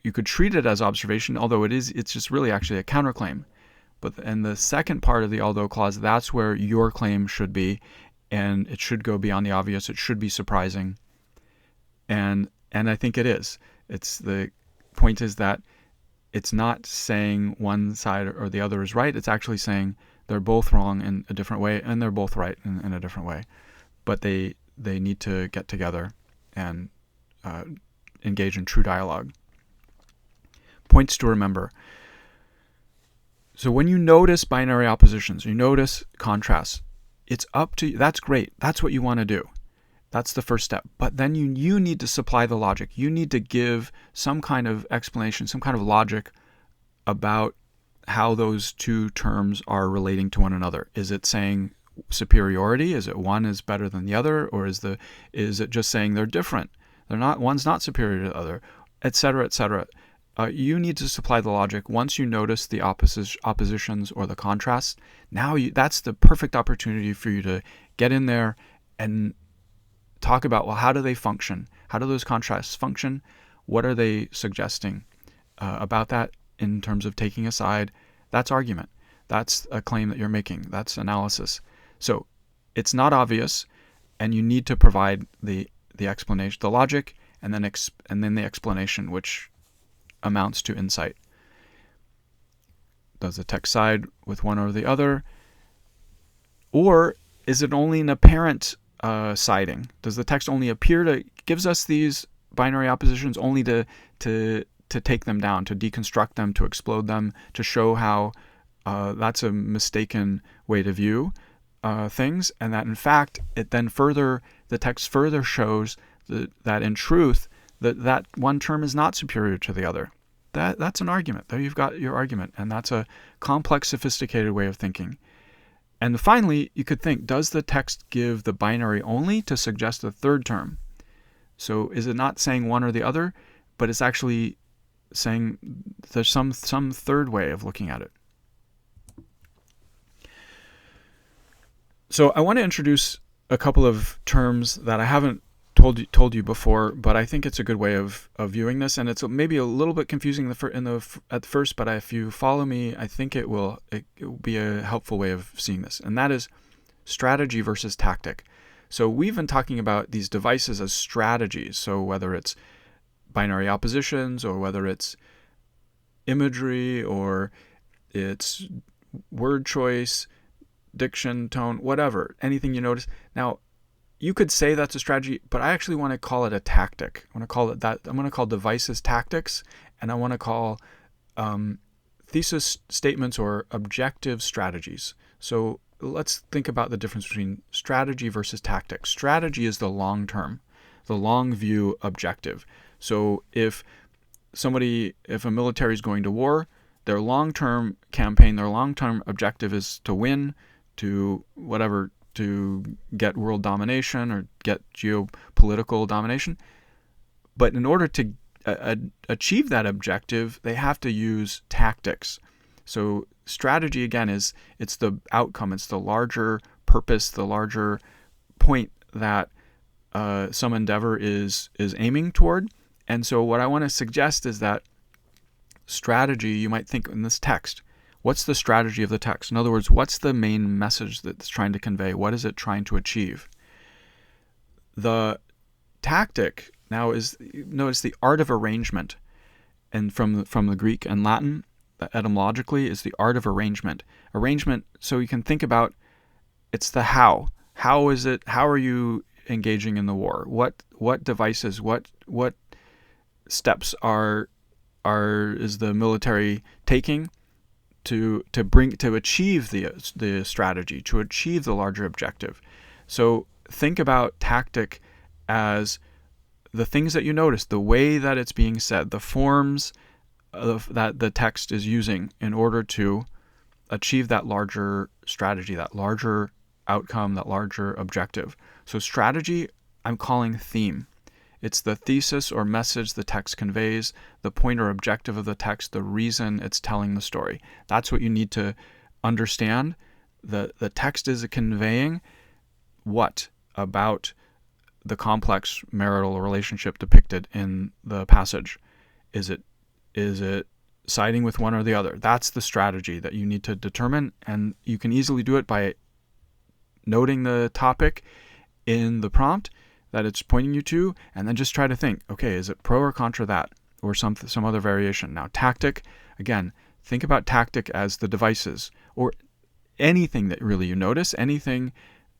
you could treat it as observation, although it's just really actually a counterclaim. But in the second part of the although clause, that's where your claim should be, and it should go beyond the obvious. It should be surprising. And I think it is. The point is that it's not saying one side or the other is right. It's actually saying they're both wrong in a different way, and they're both right in a different way. But they need to get together and engage in true dialogue. Points to remember. So when you notice binary oppositions, you notice contrasts, it's up to you. That's great. That's what you want to do. That's the first step. But then you need to supply the logic. You need to give some kind of explanation, some kind of logic about how those two terms are relating to one another. Is it saying superiority? Is it one is better than the other? Or is it just saying they're different? One's not superior to the other, etc., etc. You need to supply the logic. Once you notice the oppositions or the contrasts, now that's the perfect opportunity for you to get in there and talk about, well, how do they function? How do those contrasts function? What are they suggesting about that in terms of taking a side? That's argument. That's a claim that you're making. That's analysis. So it's not obvious, and you need to provide the explanation, the logic, and then the explanation, which amounts to insight. Does the text side with one or the other? Or is it only an apparent siding? Does the text only appear to gives us these binary oppositions only to to take them down, to deconstruct them, to explode them, to show how that's a mistaken way to view things, and that in fact the text further shows that in truth that one term is not superior to the other. That's an argument. There you've got your argument, and that's a complex, sophisticated way of thinking. And finally, you could think, does the text give the binary only to suggest a third term? So is it not saying one or the other, but it's actually saying there's some third way of looking at it? So I want to introduce a couple of terms that I haven't told you before, but I think it's a good way of viewing this, and it's maybe a little bit confusing at first, but if you follow me, I think it will be a helpful way of seeing this, and that is strategy versus tactic. So we've been talking about these devices as strategies, so whether it's binary oppositions or whether it's imagery or it's word choice, diction, tone, whatever, anything you notice. Now, you could say that's a strategy, but I actually want to call it a tactic. I want to call it that. I'm going to call devices tactics, and I want to call thesis statements or objective strategies. So let's think about the difference between strategy versus tactic. Strategy is the long term, the long view objective. So if a military is going to war, their long-term campaign, their long-term objective is to win, to get world domination or get geopolitical domination. But in order to achieve that objective, they have to use tactics. So strategy, again, it's the outcome, it's the larger purpose, the larger point that some endeavor is aiming toward. And so what I want to suggest is that strategy, you might think in this text, what's the strategy of the text? In other words, what's the main message that it's trying to convey? What is it trying to achieve? The tactic now is, notice the art of arrangement, and from the Greek and Latin, etymologically, is the art of arrangement. Arrangement, so you can think about, it's the how. How is it? How are you engaging in the war? What devices? What steps is the military taking to achieve the strategy, to achieve the larger objective? So think about tactic as the things that you notice, the way that it's being said, the forms that the text is using in order to achieve that larger strategy, that larger outcome, that larger objective. So strategy, I'm calling theme. It's the thesis or message the text conveys, the point or objective of the text, the reason it's telling the story. That's what you need to understand. The text is conveying what about the complex marital relationship depicted in the passage. Is it siding with one or the other? That's the strategy that you need to determine, and you can easily do it by noting the topic in the prompt that it's pointing you to, and then just try to think, okay, is it pro or contra that, or some other variation? Now, tactic, again, think about tactic as the devices, or anything that really you notice, anything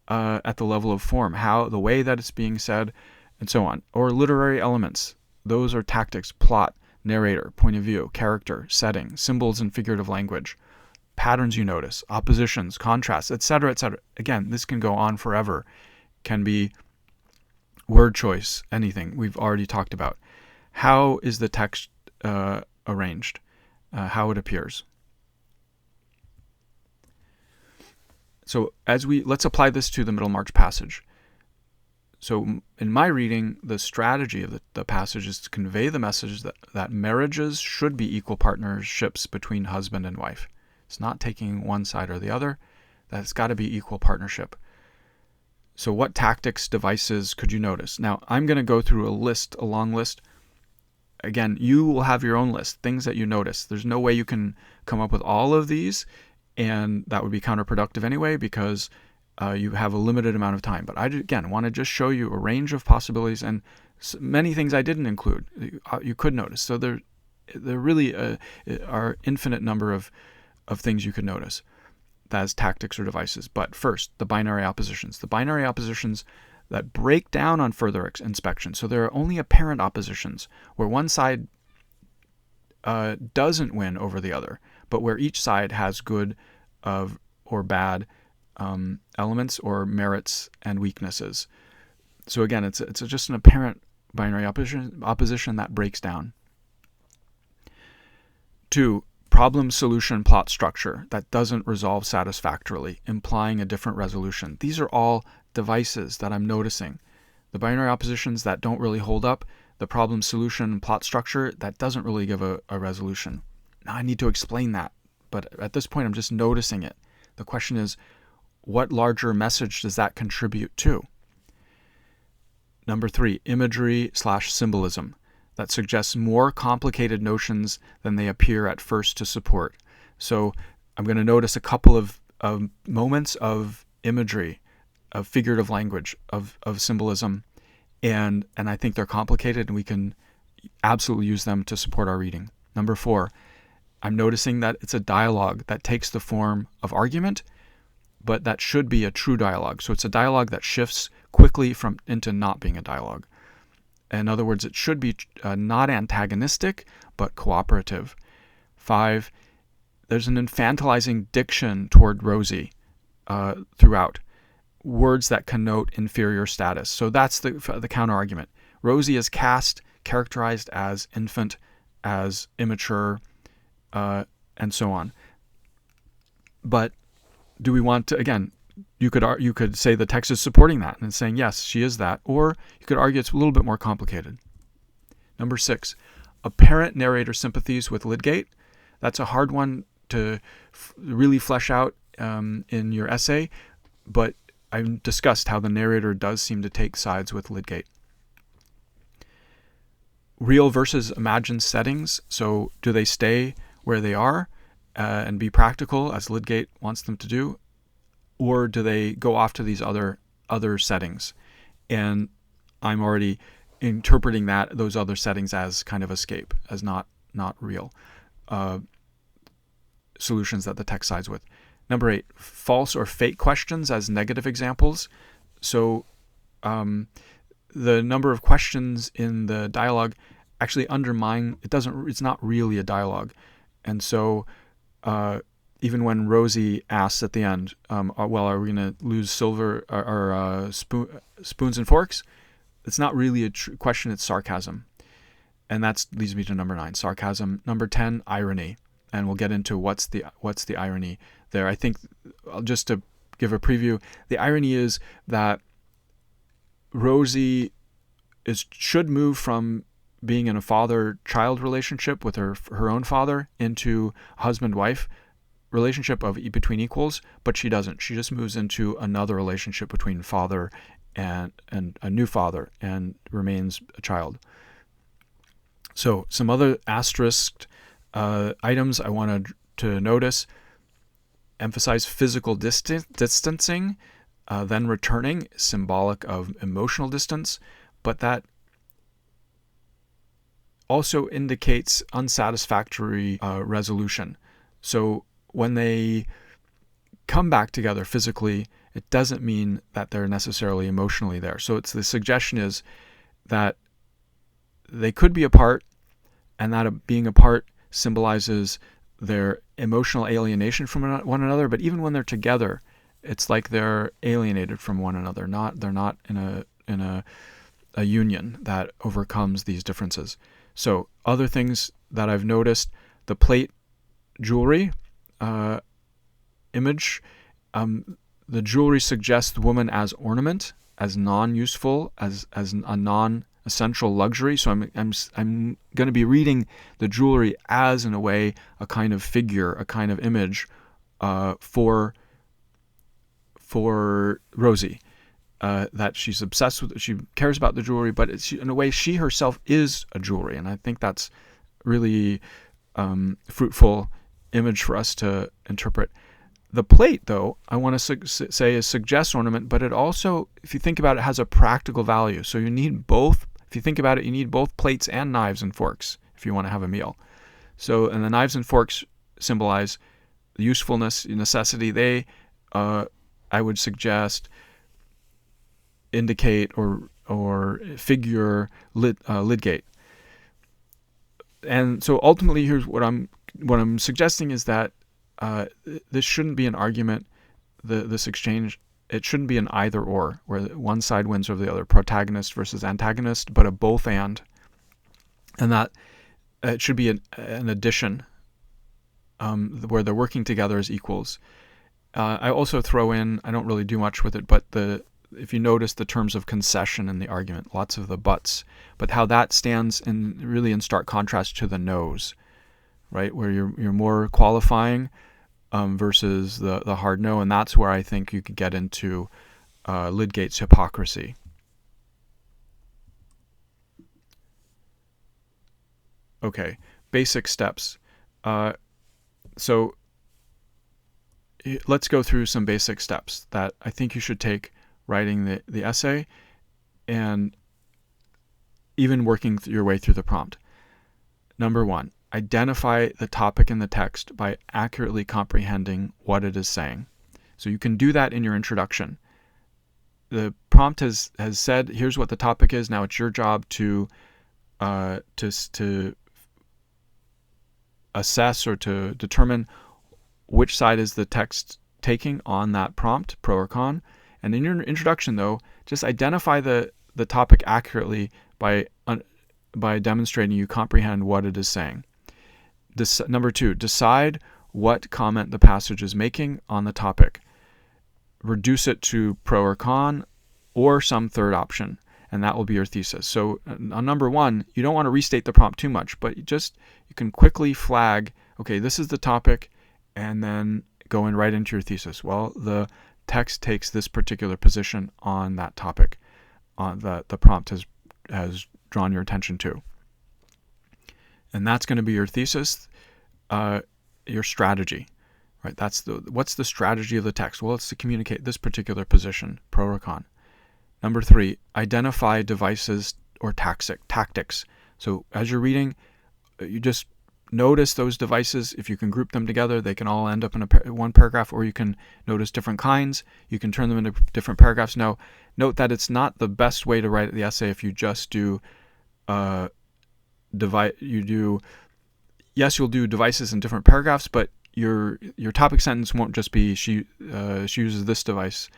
at the level of form, how the way that it's being said, and so on. Or literary elements, those are tactics: plot, narrator, point of view, character, setting, symbols and figurative language, patterns you notice, oppositions, contrasts, etc., etc. Again, this can go on forever. Can be word choice, anything we've already talked about. How is the text arranged? How it appears. So let's apply this to the Middlemarch passage. So in my reading, the strategy of the passage is to convey the message that marriages should be equal partnerships between husband and wife. It's not taking one side or the other. That's got to be equal partnership. So what tactics, devices could you notice? Now, I'm going to go through a long list. Again, you will have your own list, things that you notice. There's no way you can come up with all of these, and that would be counterproductive anyway, because you have a limited amount of time. But I, again, want to just show you a range of possibilities, and many things I didn't include you could notice. So there really are infinite number of things you could notice as tactics or devices. But first, the binary oppositions. The binary oppositions that break down on further inspection. So there are only apparent oppositions, where one side doesn't win over the other, but where each side has good or bad elements or merits and weaknesses. So again, it's just an apparent binary opposition that breaks down. 2. Problem solution plot structure that doesn't resolve satisfactorily, implying a different resolution. These are all devices that I'm noticing. The binary oppositions that don't really hold up, the problem solution plot structure that doesn't really give a resolution. Now I need to explain that, but at this point I'm just noticing it. The question is, what larger message does that contribute to? Number 3, imagery/symbolism that suggests more complicated notions than they appear at first to support. So I'm going to notice a couple of moments of imagery, of figurative language, of symbolism, and I think they're complicated and we can absolutely use them to support our reading. Number 4, I'm noticing that it's a dialogue that takes the form of argument, but that should be a true dialogue. So it's a dialogue that shifts quickly into not being a dialogue. In other words, it should be not antagonistic, but cooperative. 5, there's an infantilizing diction toward Rosie throughout. Words that connote inferior status. So that's the counter-argument. Rosie is characterized as infant, as immature, and so on. But do we want to, again, you could say the text is supporting that and saying, yes, she is that. Or you could argue it's a little bit more complicated. Number 6, apparent narrator sympathies with Lydgate. That's a hard one to really flesh out in your essay, but I've discussed how the narrator does seem to take sides with Lydgate. Real versus imagined settings. So do they stay where they are and be practical, as Lydgate wants them to do? Or do they go off to these other settings? And I'm already interpreting those other settings as kind of escape, as not real solutions that the text sides with. Number 8, false or fake questions as negative examples. So the number of questions in the dialogue actually undermine, it's not really a dialogue. And so even when Rosie asks at the end, are we going to lose silver or spoons and forks? It's not really a question, it's sarcasm. And that leads me to number 9, sarcasm. Number 10, irony. And we'll get into what's the irony there. I think, just to give a preview, the irony is that Rosie should move from being in a father-child relationship with her own father into a husband-wife relationship between equals, but she doesn't. She just moves into another relationship between father and a new father and remains a child. So some other asterisked items I wanted to notice: emphasize physical distancing, then returning, symbolic of emotional distance, but that also indicates unsatisfactory resolution. So when they come back together physically, it doesn't mean that they're necessarily emotionally there. So the suggestion is that they could be apart, and that being apart symbolizes their emotional alienation from one another. But even when they're together, it's like they're alienated from one another. They're not in a union that overcomes these differences. So other things that I've noticed: the plate jewelry image. The jewelry suggests the woman as ornament, as non-useful, as a non-essential luxury. So I'm going to be reading the jewelry as, in a way, a kind of figure, a kind of image for Rosie. That she's obsessed with, she cares about the jewelry, but in a way she herself is a jewelry. And I think that's really fruitful image for us to interpret. The plate, though, I want to say is suggests ornament, but it also, if you think about it, has a practical value. So you need both. If you think about it, you need both plates and knives and forks if you want to have a meal. So, and the knives and forks symbolize the usefulness, necessity. They, I would suggest, indicate or figure Lydgate. And so ultimately, here's what I'm suggesting is that this shouldn't be an argument. This exchange, it shouldn't be an either or, where one side wins over the other, protagonist versus antagonist, but a both and that it should be an addition, where they're working together as equals. I also throw in, I don't really do much with it, but if you notice the terms of concession in the argument, lots of the buts, but how that stands in stark contrast to the no's, right? Where you're more qualifying versus the hard no, and that's where I think you could get into Lydgate's hypocrisy. Okay, basic steps. So let's go through some basic steps that I think you should take writing the essay and even working your way through the prompt. Number 1, identify the topic in the text by accurately comprehending what it is saying. So you can do that in your introduction. The prompt has said, here's what the topic is. Now it's your job to assess or to determine which side is the text taking on that prompt, pro or con. And in your introduction, though, just identify the topic accurately by demonstrating you comprehend what it is saying. Number 2, decide what comment the passage is making on the topic. Reduce it to pro or con or some third option, and that will be your thesis. So on number 1, you don't want to restate the prompt too much, but you can quickly flag, okay, this is the topic, and then go and write into your thesis. Well, the text takes this particular position on that topic that the prompt has drawn your attention to. And that's going to be your thesis, your strategy, right? What's the strategy of the text? Well, it's to communicate this particular position, pro or con. Number 3, identify devices or tactics. So as you're reading, you just notice those devices. If you can group them together, they can all end up in one paragraph, or you can notice different kinds. You can turn them into different paragraphs. Now, note that it's not the best way to write the essay if you just do yes, you'll do devices in different paragraphs, but your topic sentence won't just be she uses this device,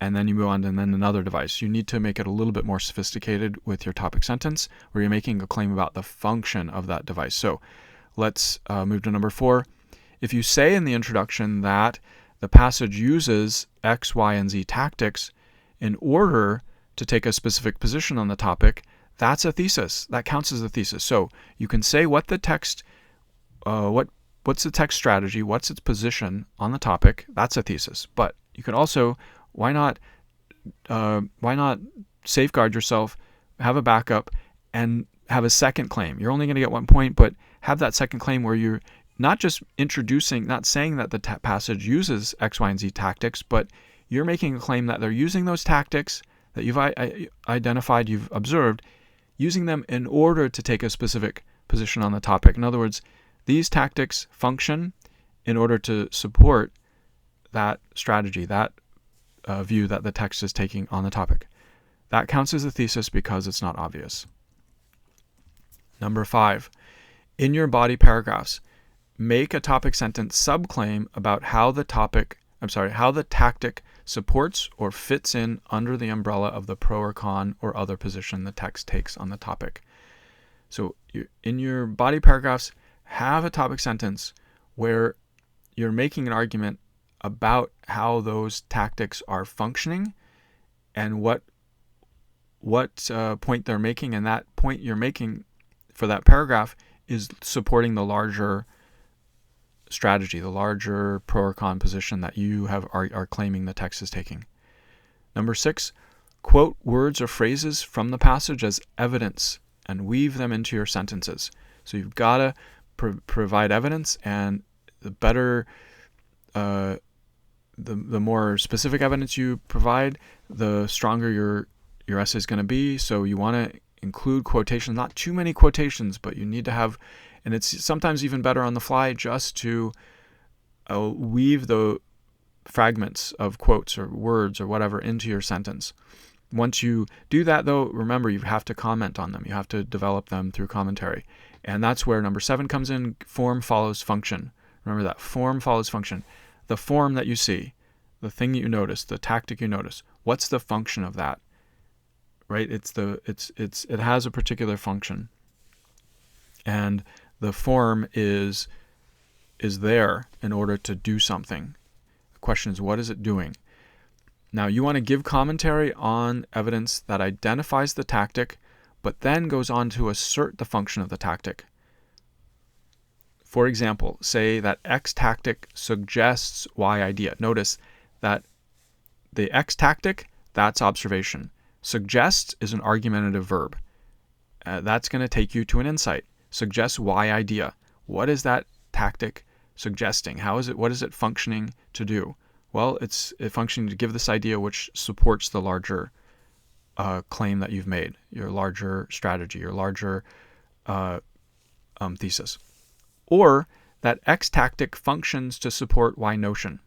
and then you move on, and then another device. You need to make it a little bit more sophisticated with your topic sentence, where you're making a claim about the function of that device. So let's move to number 4. If you say in the introduction that the passage uses X, Y, and Z tactics in order to take a specific position on the topic, that's a thesis. That counts as a thesis. So you can say what the text, what's the text strategy, what's its position on the topic. That's a thesis. But you can also, why not safeguard yourself, have a backup, and have a second claim. You're only going to get 1 point, but have that second claim where you're not just not saying that the passage uses X, Y, and Z tactics, but you're making a claim that they're using those tactics that you've identified, you've observed, using them in order to take a specific position on the topic. In other words, these tactics function in order to support that strategy, that view that the text is taking on the topic. That counts as a thesis because it's not obvious. Number 5, in your body paragraphs, make a topic sentence subclaim about how the tactic supports or fits in under the umbrella of the pro or con or other position the text takes on the topic. So in your body paragraphs, have a topic sentence where you're making an argument about how those tactics are functioning and what point they're making, and that point you're making for that paragraph is supporting the larger strategy, the larger pro or con position that you are claiming the text is taking. Number 6, quote words or phrases from the passage as evidence and weave them into your sentences. So you've got to provide evidence, and the better, the more specific evidence you provide, the stronger your essay is going to be. So you want to include quotations, not too many quotations, but you need to have, and it's sometimes even better on the fly just to weave the fragments of quotes or words or whatever into your sentence. Once you do that, though, remember you have to comment on them. You have to develop them through commentary. And that's where number 7 comes in. Form follows function. Remember that. Form follows function. The form that you see, the thing that you notice, the tactic you notice, what's the function of that? Right? It has a particular function. And the form is there in order to do something. The question is, what is it doing? Now, you want to give commentary on evidence that identifies the tactic, but then goes on to assert the function of the tactic. For example, say that X tactic suggests Y idea. Notice that the X tactic, that's observation. Suggests is an argumentative verb. That's going to take you to an insight. Suggests Y idea. What is that tactic suggesting? What is it functioning to do? Well, it's functioning to give this idea which supports the larger claim that you've made, your larger strategy, your larger thesis. Or that X tactic functions to support Y notion.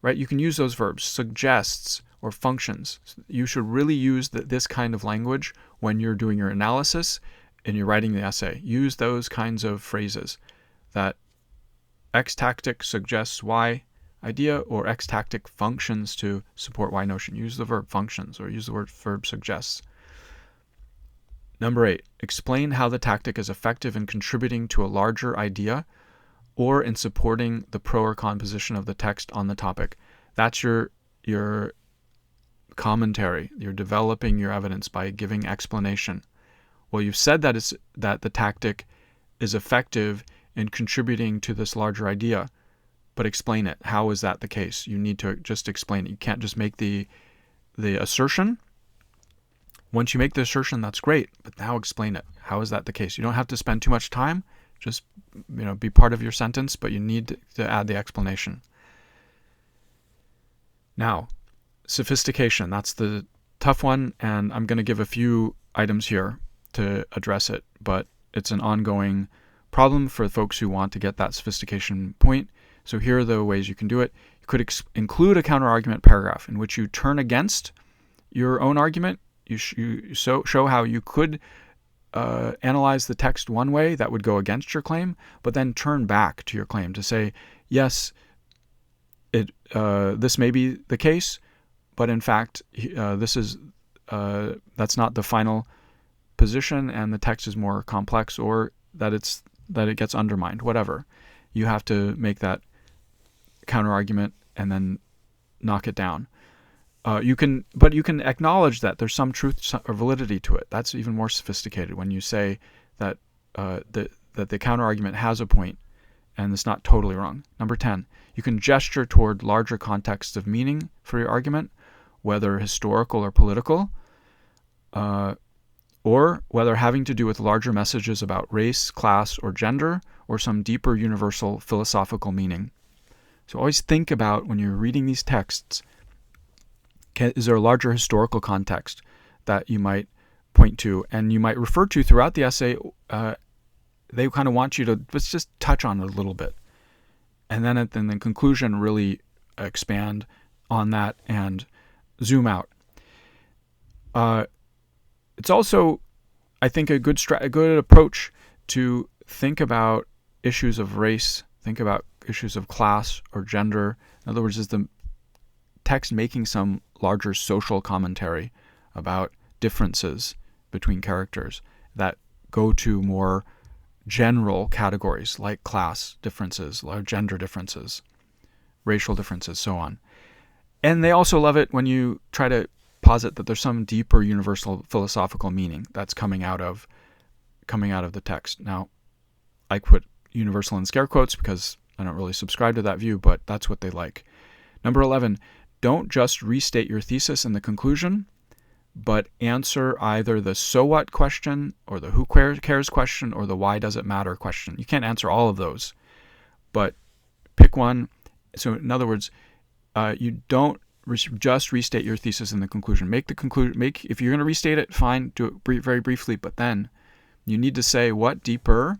Right? You can use those verbs, suggests or functions. You should really use this kind of language when you're doing your analysis and you're writing the essay. Use those kinds of phrases, that X tactic suggests Y idea, or X tactic functions to support Y notion. Use the verb functions, or use the verb suggests. Number 8, explain how the tactic is effective in contributing to a larger idea or in supporting the pro or con position of the text on the topic. That's your commentary. You're developing your evidence by giving explanation. Well, you've said that the tactic is effective in contributing to this larger idea, but explain it. How is that the case? You need to just explain it. You can't just make the assertion. Once you make the assertion, that's great, but now explain it. How is that the case? You don't have to spend too much time. Just be part of your sentence, but you need to add the explanation. Now, sophistication. That's the tough one, and I'm going to give a few items here to address it, but it's an ongoing problem for folks who want to get that sophistication point. So here are the ways you can do it. You could include a counter-argument paragraph in which you turn against your own argument. You show how you could analyze the text one way that would go against your claim, but then turn back to your claim to say, yes, this may be the case, but in fact, that's not the final position, and the text is more complex, or that it gets undermined. Whatever, you have to make that counter argument and then knock it down. You can acknowledge that there's some truth or validity to it. That's even more sophisticated when you say that the counter argument has a point and it's not totally wrong. Number 10, you can gesture toward larger contexts of meaning for your argument, whether historical or political, or whether having to do with larger messages about race, class, or gender, or some deeper universal philosophical meaning. So always think about, when you're reading these texts, is there a larger historical context that you might point to and you might refer to throughout the essay? They kind of want you to let's just touch on it a little bit. And then at the conclusion, really expand on that and zoom out. It's also, I think, a good approach to think about issues of race, think about issues of class or gender. In other words, is the text making some larger social commentary about differences between characters that go to more general categories like class differences, gender differences, racial differences, so on. And they also love it when you try to posit that there's some deeper universal philosophical meaning that's coming out of the text. Now, I put universal in scare quotes because I don't really subscribe to that view, but that's what they like. Number 11, don't just restate your thesis in the conclusion, but answer either the so what question or the who cares question or the why does it matter question. You can't answer all of those, but pick one. So in other words, you don't just restate your thesis in the conclusion. If you're going to restate it, fine, do it very briefly, but then you need to say what deeper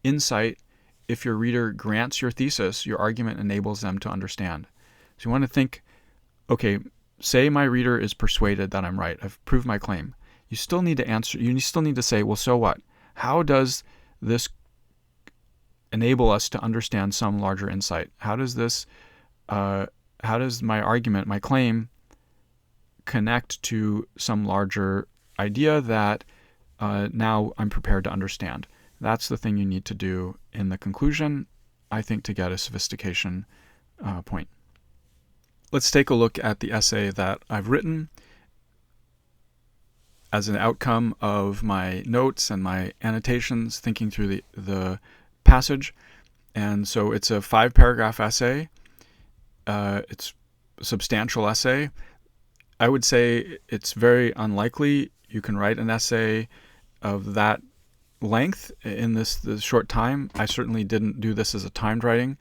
insight, if your reader grants your thesis, your argument enables them to understand. So you want to think, okay, say my reader is persuaded that I'm right. I've proved my claim. You still need to answer. You still need to say, well, so what? How does this enable us to understand some larger insight? How does this, how does my argument, my claim, connect to some larger idea that now I'm prepared to understand? That's the thing you need to do in the conclusion, I think, to get a sophistication point. Let's take a look at the essay that I've written as an outcome of my notes and my annotations, thinking through the passage. And so it's a 5-paragraph essay. It's a substantial essay. I would say it's very unlikely you can write an essay of that length in this short time. I certainly didn't do this as a timed writing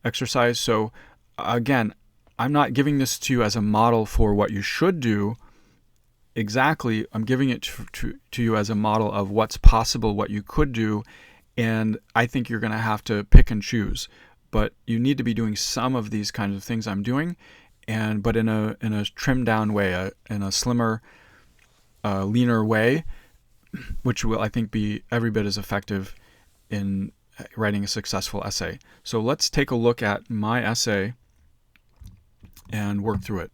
exercise. So again, I'm not giving this to you as a model for what you should do exactly. I'm giving it to you as a model of what's possible, what you could do, and I think you're going to have to pick and choose. But you need to be doing some of these kinds of things I'm doing, but in a trimmed down way, in a slimmer, leaner way, which will, I think, be every bit as effective in writing a successful essay. So let's take a look at my essay and work through it.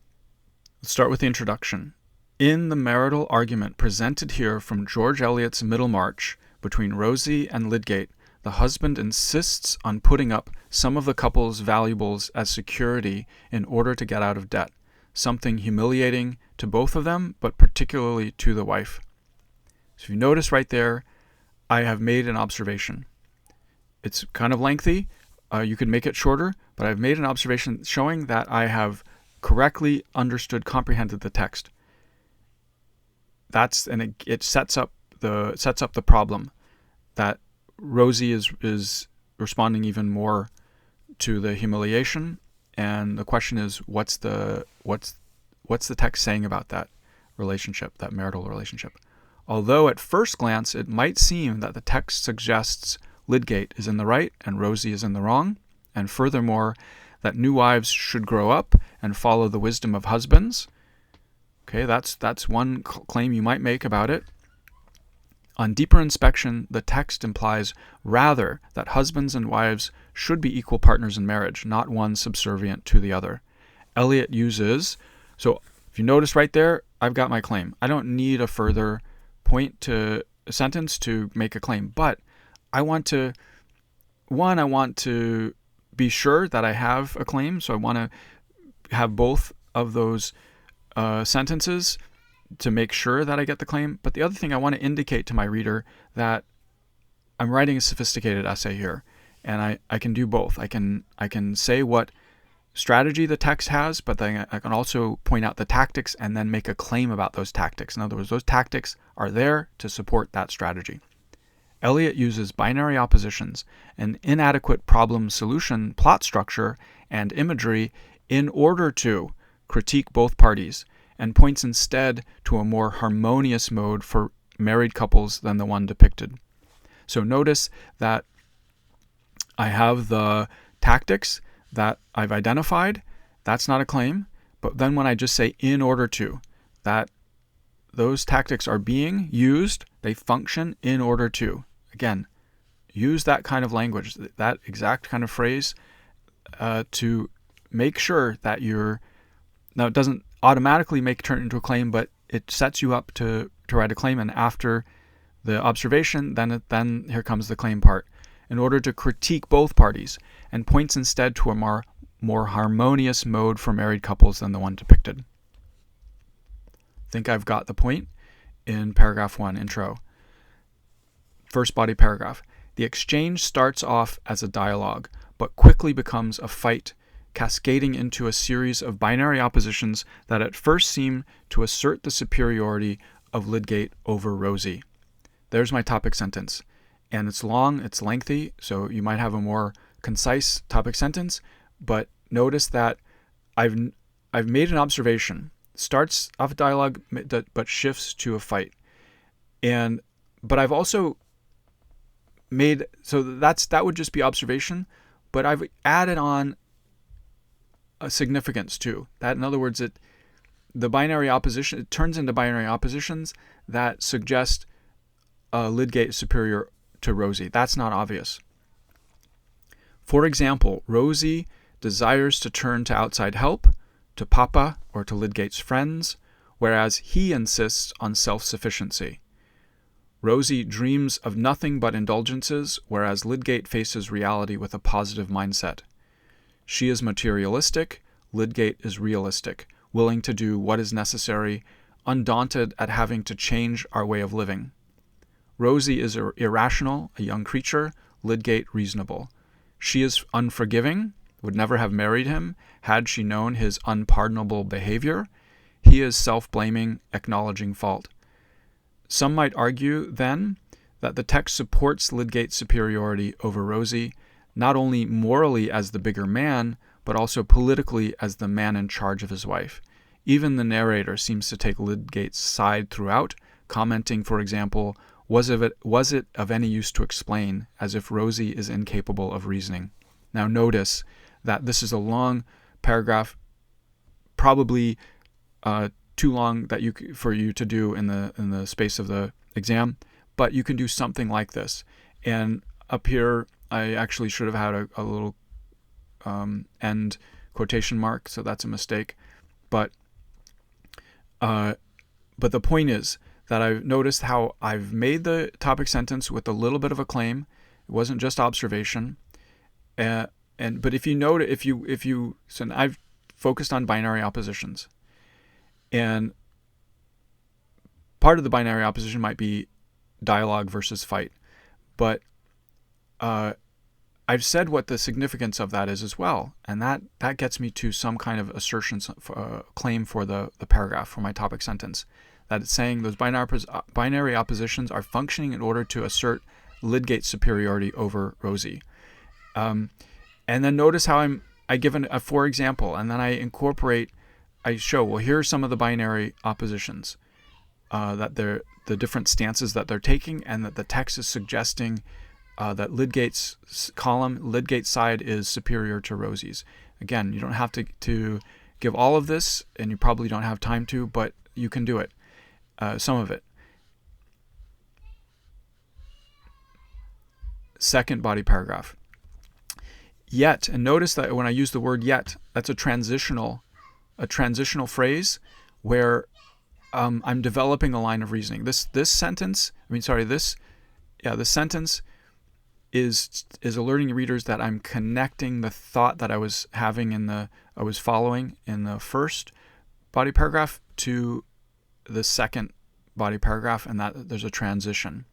Let's start with the introduction. In the marital argument presented here from George Eliot's Middlemarch between Rosie and Lydgate, the husband insists on putting up some of the couple's valuables as security in order to get out of debt, something humiliating to both of them, but particularly to the wife. So if you notice right there, I have made an observation. It's kind of lengthy. You could make it shorter, but I've made an observation showing that I have correctly understood, comprehended the text. It sets up the problem that Rosie is responding even more to the humiliation, and the question is, what's the text saying about that relationship, that marital relationship? Although at first glance it might seem that the text suggests Lydgate is in the right and Rosie is in the wrong, and furthermore that new wives should grow up and follow the wisdom of husbands. Okay, that's one claim you might make about it. On deeper inspection, the text implies rather that husbands and wives should be equal partners in marriage, not one subservient to the other. Eliot uses, so if you notice right there, I've got my claim. I don't need a further point to a sentence to make a claim, but I want to be sure that I have a claim, so I want to have both of those sentences to make sure that I get the claim. But the other thing, I want to indicate to my reader that I'm writing a sophisticated essay here, and I can do both. I can say what strategy the text has, but then I can also point out the tactics and then make a claim about those tactics. In other words, those tactics are there to support that strategy. Eliot uses binary oppositions, an inadequate problem solution plot structure, and imagery in order to critique both parties, and points instead to a more harmonious mode for married couples than the one depicted. So notice that I have the tactics that I've identified. That's not a claim. But then when I just say in order to, that those tactics are being used, they function in order to. Again, use that kind of language, that exact kind of phrase to make sure that now it doesn't automatically turn it into a claim, but it sets you up to write a claim. And after the observation, then here comes the claim part. In order to critique both parties, and points instead to a more harmonious mode for married couples than the one depicted. I think I've got the point in paragraph 1, intro. First body paragraph. The exchange starts off as a dialogue, but quickly becomes a fight, cascading into a series of binary oppositions that at first seem to assert the superiority of Lydgate over Rosie. There's my topic sentence. And it's long, it's lengthy, so you might have a more concise topic sentence, but notice that I've made an observation. Starts off a dialogue, but shifts to a fight. But I've also made, so that would just be observation, but I've added on a significance too. That, in other words, it turns into binary oppositions that suggest Lydgate is superior to Rosie. That's not obvious. For example, Rosie desires to turn to outside help, to Papa or to Lydgate's friends, whereas he insists on self-sufficiency. Rosie dreams of nothing but indulgences, whereas Lydgate faces reality with a positive mindset. She is materialistic, Lydgate is realistic, willing to do what is necessary, undaunted at having to change our way of living. Rosie is irrational, a young creature, Lydgate reasonable. She is unforgiving, would never have married him had she known his unpardonable behavior. He is self-blaming, acknowledging fault. Some might argue, then, that the text supports Lydgate's superiority over Rosie, not only morally as the bigger man, but also politically as the man in charge of his wife. Even the narrator seems to take Lydgate's side throughout, commenting, for example, was it of any use to explain, as if Rosie is incapable of reasoning. Now notice that this is a long paragraph, probably too long for you to do in the space of the exam, but you can do something like this. And up here, I actually should have had a little end quotation mark, so that's a mistake. But the point is that I've noticed how I've made the topic sentence with a little bit of a claim. It wasn't just observation. But if you note, so I've focused on binary oppositions, and part of the binary opposition might be dialogue versus fight, but I've said what the significance of that is as well, and that gets me to some kind of assertion, claim for the paragraph, for my topic sentence, that it's saying those binary oppositions are functioning in order to assert Lydgate's superiority over Rosie. And then notice how I give a for example, and then I show, well, here are some of the binary oppositions, that they're the different stances that they're taking, and that the text is suggesting that Lydgate's side is superior to Rosie's. Again, you don't have to give all of this, and you probably don't have time to, but you can do it, some of it. Second body paragraph. Yet, and notice that when I use the word yet, that's a transitional phrase where I'm developing a line of reasoning. This sentence is alerting readers that I'm connecting the thought that I was following in the first body paragraph to the second body paragraph, and that there's a transition.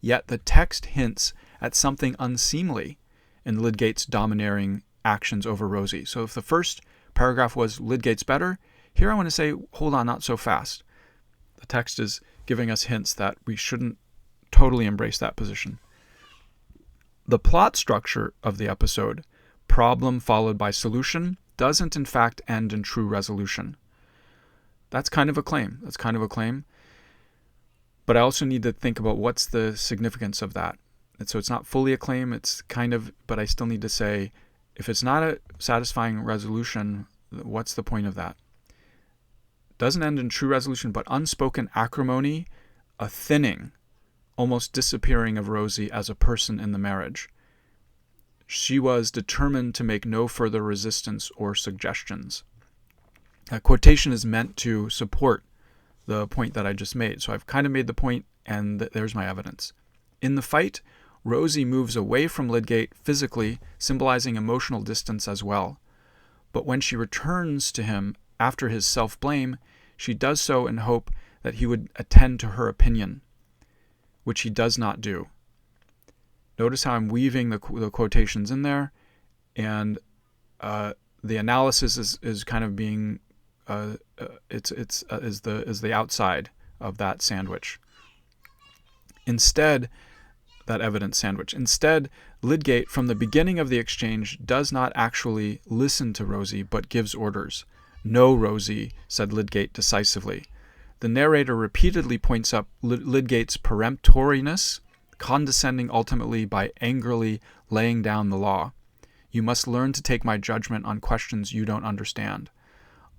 Yet the text hints at something unseemly in Lydgate's domineering actions over Rosie. So if the first paragraph was Lydgate's better, here I want to say, hold on, not so fast. The text is giving us hints that we shouldn't totally embrace that position. The plot structure of the episode, problem followed by solution, doesn't in fact end in true resolution. That's kind of a claim. But I also need to think about what's the significance of that. And so it's not fully a claim, but I still need to say, if it's not a satisfying resolution, what's the point of that? Doesn't end in true resolution, but unspoken acrimony, a thinning, almost disappearing of Rosie as a person in the marriage. She was determined to make no further resistance or suggestions. That quotation is meant to support the point that I just made. So I've kind of made the point, and there's my evidence. In the fight, Rosie moves away from Lydgate physically, symbolizing emotional distance as well. But when she returns to him after his self-blame, she does so in hope that he would attend to her opinion, which he does not do. Notice how I'm weaving the quotations in there, and the analysis is kind of being is the outside of that sandwich. Instead, that evidence sandwich. Instead, Lydgate, from the beginning of the exchange, does not actually listen to Rosie, but gives orders. "No, Rosie," said Lydgate decisively. The narrator repeatedly points up Lydgate's peremptoriness, condescending ultimately by angrily laying down the law. "You must learn to take my judgment on questions you don't understand."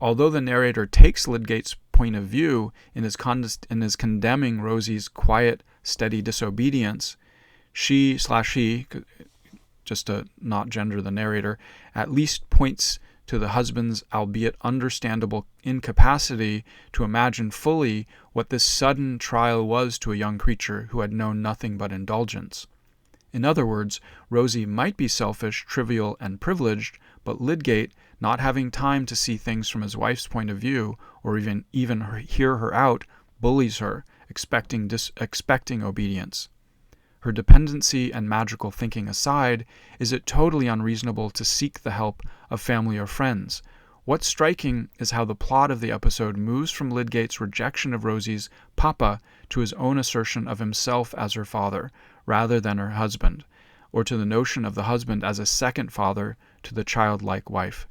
Although the narrator takes Lydgate's point of view in his condemning Rosie's quiet, steady disobedience, she/he, just to not gender the narrator, at least points to the husband's albeit understandable incapacity to imagine fully what this sudden trial was to a young creature who had known nothing but indulgence. In other words, Rosie might be selfish, trivial, and privileged, but Lydgate, not having time to see things from his wife's point of view, or even hear her out, bullies her, expecting obedience. Her dependency and magical thinking aside, is it totally unreasonable to seek the help of family or friends? What's striking is how the plot of the episode moves from Lydgate's rejection of Rosie's papa to his own assertion of himself as her father, rather than her husband, or to the notion of the husband as a second father to the childlike wife.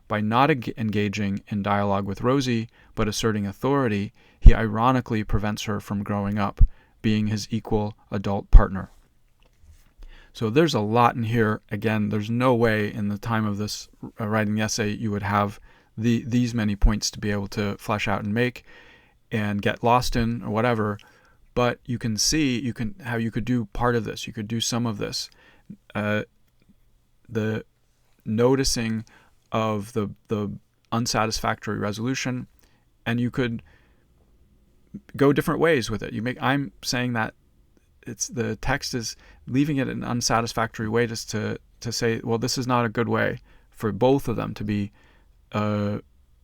By not engaging in dialogue with Rosie, but asserting authority, he ironically prevents her from growing up, being his equal adult partner. So there's a lot in here. Again, there's no way in the time of this writing the essay you would have these many points to be able to flesh out and make and get lost in or whatever. But you can see how you could do part of this. You could do some of this. The noticing of the unsatisfactory resolution, and you could go different ways with it. I'm saying that the text is leaving it in an unsatisfactory way just to say, well, this is not a good way for both of them to be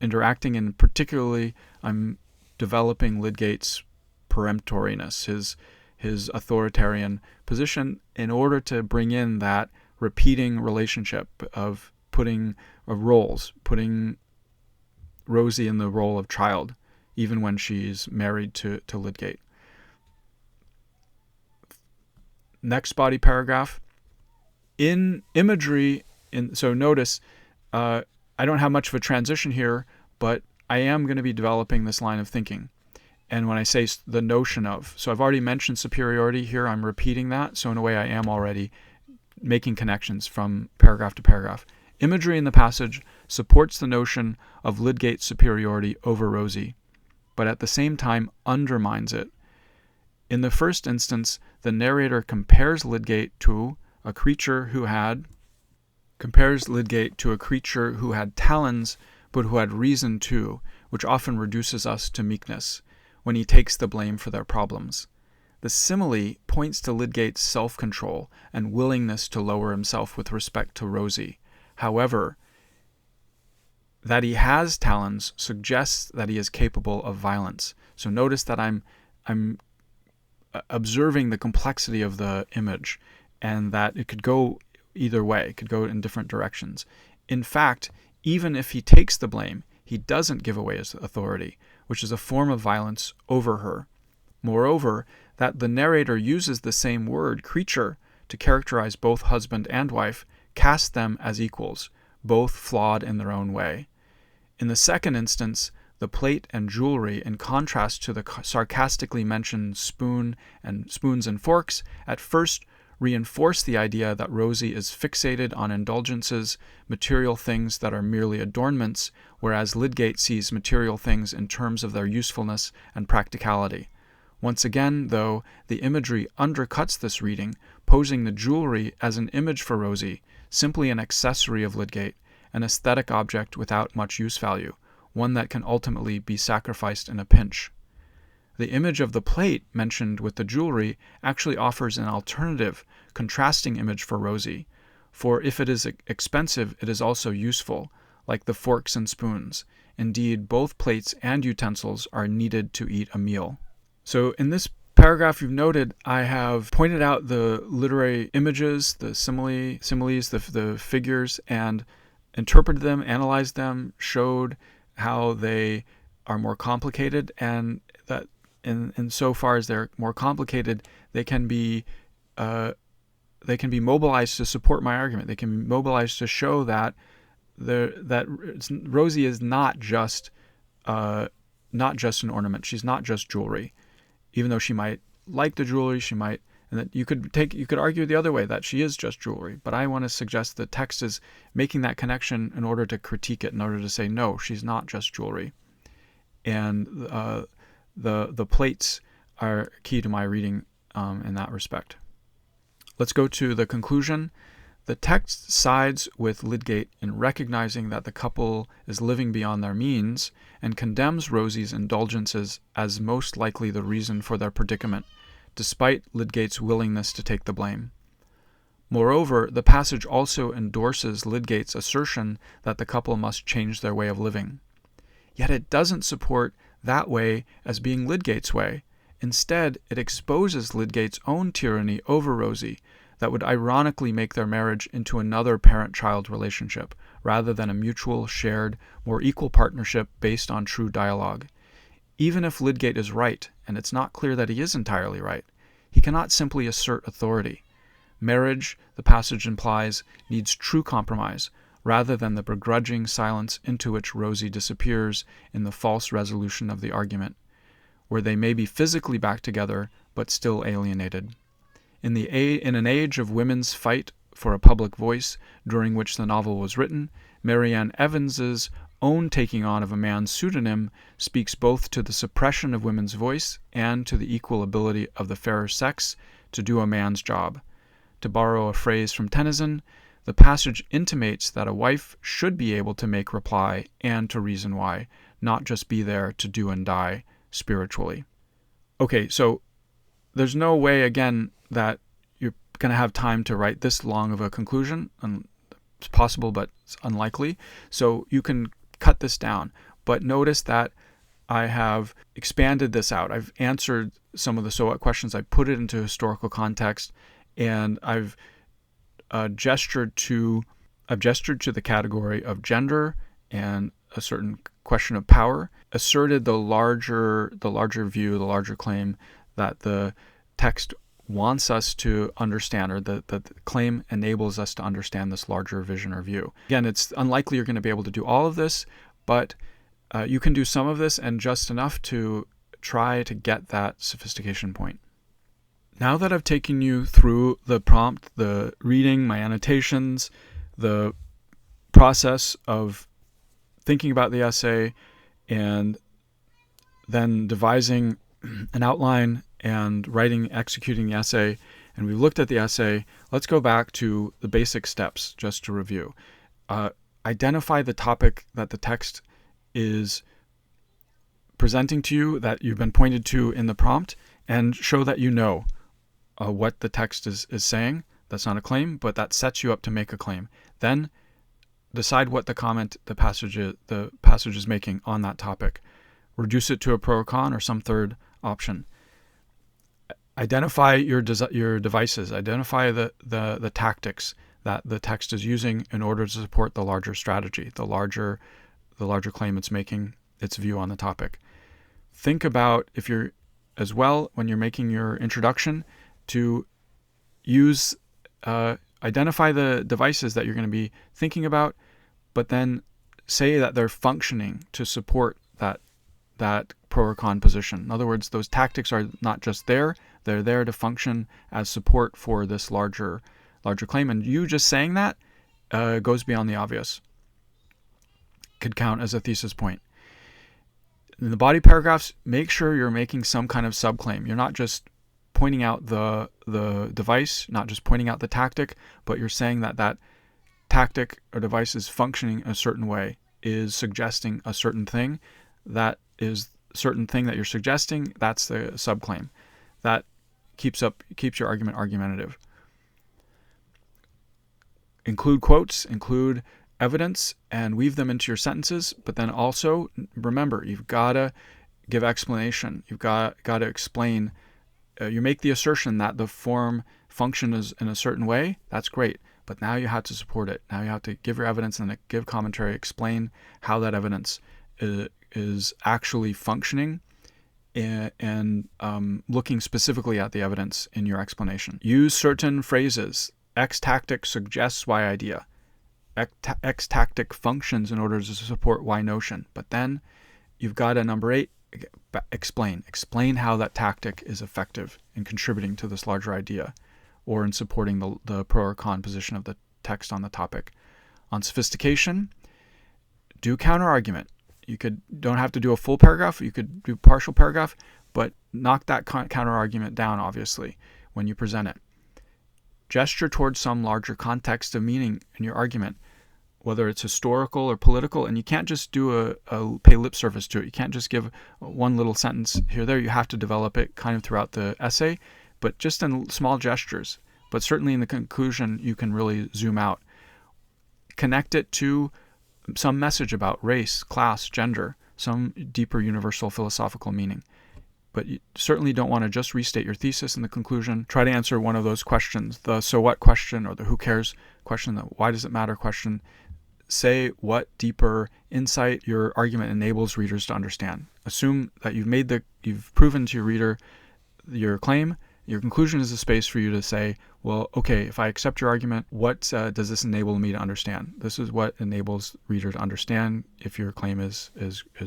interacting, and particularly I'm developing Lydgate's peremptoriness, his authoritarian position, in order to bring in that repeating relationship of putting Rosie in the role of child, even when she's married to Lydgate. Next body paragraph. In imagery, so notice, I don't have much of a transition here, but I am going to be developing this line of thinking. And when I say the notion of, so I've already mentioned superiority here, I'm repeating that, so in a way I am already making connections from paragraph to paragraph. Imagery in the passage supports the notion of Lydgate's superiority over Rosie, but at the same time undermines it. In the first instance, the narrator compares Lydgate to a creature who had talons, but who had reason too, which often reduces us to meekness, when he takes the blame for their problems. The simile points to Lydgate's self-control and willingness to lower himself with respect to Rosie. However, that he has talons suggests that he is capable of violence. So notice that I'm observing the complexity of the image, and that it could go either way. It could go in different directions. In fact, even if he takes the blame, he doesn't give away his authority, which is a form of violence over her. Moreover, that the narrator uses the same word, creature, to characterize both husband and wife, casts them as equals, both flawed in their own way. In the second instance, the plate and jewelry, in contrast to the sarcastically mentioned spoons and forks, at first reinforce the idea that Rosie is fixated on indulgences, material things that are merely adornments, whereas Lydgate sees material things in terms of their usefulness and practicality. Once again, though, the imagery undercuts this reading, posing the jewelry as an image for Rosie, simply an accessory of Lydgate, an aesthetic object without much use value, one that can ultimately be sacrificed in a pinch. The image of the plate mentioned with the jewelry actually offers an alternative, contrasting image for Rosie, for if it is expensive, it is also useful, like the forks and spoons. Indeed, both plates and utensils are needed to eat a meal. So in this paragraph you've noted, I have pointed out the literary images, the similes, the figures, and interpreted them, analyzed them, showed how they are more complicated, and that in so far as they're more complicated, they can be mobilized to support my argument. They can be mobilized to show that Rosie is not just an ornament. She's not just jewelry, even though she might like the jewelry. And that you could argue the other way, that she is just jewelry. But I want to suggest the text is making that connection in order to critique it, in order to say, no, she's not just jewelry. And the plates are key to my reading in that respect. let's go to the conclusion. The text sides with Lydgate in recognizing that the couple is living beyond their means and condemns Rosie's indulgences as most likely the reason for their predicament, despite Lydgate's willingness to take the blame. Moreover, the passage also endorses Lydgate's assertion that the couple must change their way of living. Yet it doesn't support that way as being Lydgate's way. Instead, it exposes Lydgate's own tyranny over Rosie that would ironically make their marriage into another parent-child relationship, rather than a mutual, shared, more equal partnership based on true dialogue. Even if Lydgate is right, and it's not clear that he is entirely right, he cannot simply assert authority. Marriage, the passage implies, needs true compromise, rather than the begrudging silence into which Rosie disappears in the false resolution of the argument, where they may be physically back together, but still alienated. In an age of women's fight for a public voice, during which the novel was written, Marianne Evans's own taking on of a man's pseudonym speaks both to the suppression of women's voice and to the equal ability of the fairer sex to do a man's job. To borrow a phrase from Tennyson, the passage intimates that a wife should be able to make reply and to reason why, not just be there to do and die spiritually. Okay, so there's no way, again, that you're going to have time to write this long of a conclusion. It's possible, but it's unlikely. So you can cut this down. But notice that I have expanded this out. I've answered some of the so what questions. I put it into historical context, and I've gestured to the category of gender and a certain question of power, asserted the larger view, the larger claim that the text wants us to understand, or that the claim enables us to understand this larger vision or view. Again, it's unlikely you're going to be able to do all of this, but you can do some of this and just enough to try to get that sophistication point. Now that I've taken you through the prompt, the reading, my annotations, the process of thinking about the essay, and then devising an outline and executing the essay, and we've looked at the essay, let's go back to the basic steps just to review. Identify the topic that the text is presenting to you, that you've been pointed to in the prompt, and show that you know what the text is saying. That's not a claim, but that sets you up to make a claim. Then decide what the comment the passage is making on that topic. Reduce it to a pro or con or some third option. Identify your devices. Identify the tactics that the text is using in order to support the larger strategy, the larger claim it's making, its view on the topic. Think about, if you're as well, when you're making your introduction, to use identify the devices that you're going to be thinking about, but then say that they're functioning to support that pro or con position. In other words, those tactics are not just there, they're there to function as support for this larger claim. And you just saying that goes beyond the obvious. Could count as a thesis point. In the body paragraphs, make sure you're making some kind of subclaim. You're not just pointing out the device, not just pointing out the tactic, but you're saying that tactic or device is functioning a certain way, is suggesting a certain thing. That is certain thing that you're suggesting, that's the subclaim. That keeps your argument argumentative. Include quotes, include evidence, and weave them into your sentences, but then also remember, you've got to give explanation. You've got to explain. You make the assertion that the form function is in a certain way, that's great, but now you have to support it. Now you have to give your evidence and give commentary, explain how that evidence is actually functioning, and looking specifically at the evidence in your explanation. Use certain phrases. X tactic suggests Y idea. X tactic functions in order to support Y notion. But then you've got a number 8, explain. Explain how that tactic is effective in contributing to this larger idea, or in supporting the pro or con position of the text on the topic. On sophistication, do counter-argument. You don't have to do a full paragraph, you could do partial paragraph, but knock that counter-argument down, obviously, when you present it. gesture towards some larger context of meaning in your argument, whether it's historical or political, and you can't just do pay lip service to it. You can't just give one little sentence here or there. You have to develop it kind of throughout the essay, but just in small gestures. But certainly in the conclusion, you can really zoom out. Connect it to some message about race, class, gender, some deeper universal philosophical meaning. But you certainly don't want to just restate your thesis in the conclusion. Try to answer one of those questions, the so what question or the who cares question, the why does it matter question. Say what deeper insight your argument enables readers to understand. Assume that you've proven to your reader your claim. Your conclusion is a space for you to say, well, okay, if I accept your argument, what does this enable me to understand? This is what enables reader to understand if your claim is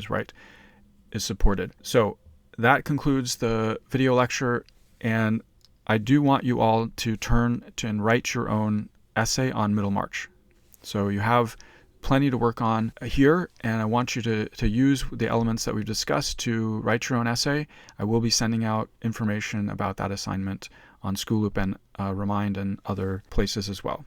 right, is supported. So that concludes the video lecture, and I do want you all to turn to and write your own essay on Middlemarch. So you have plenty to work on here, and I want you to use the elements that we've discussed to write your own essay. I will be sending out information about that assignment on School Loop and Remind and other places as well.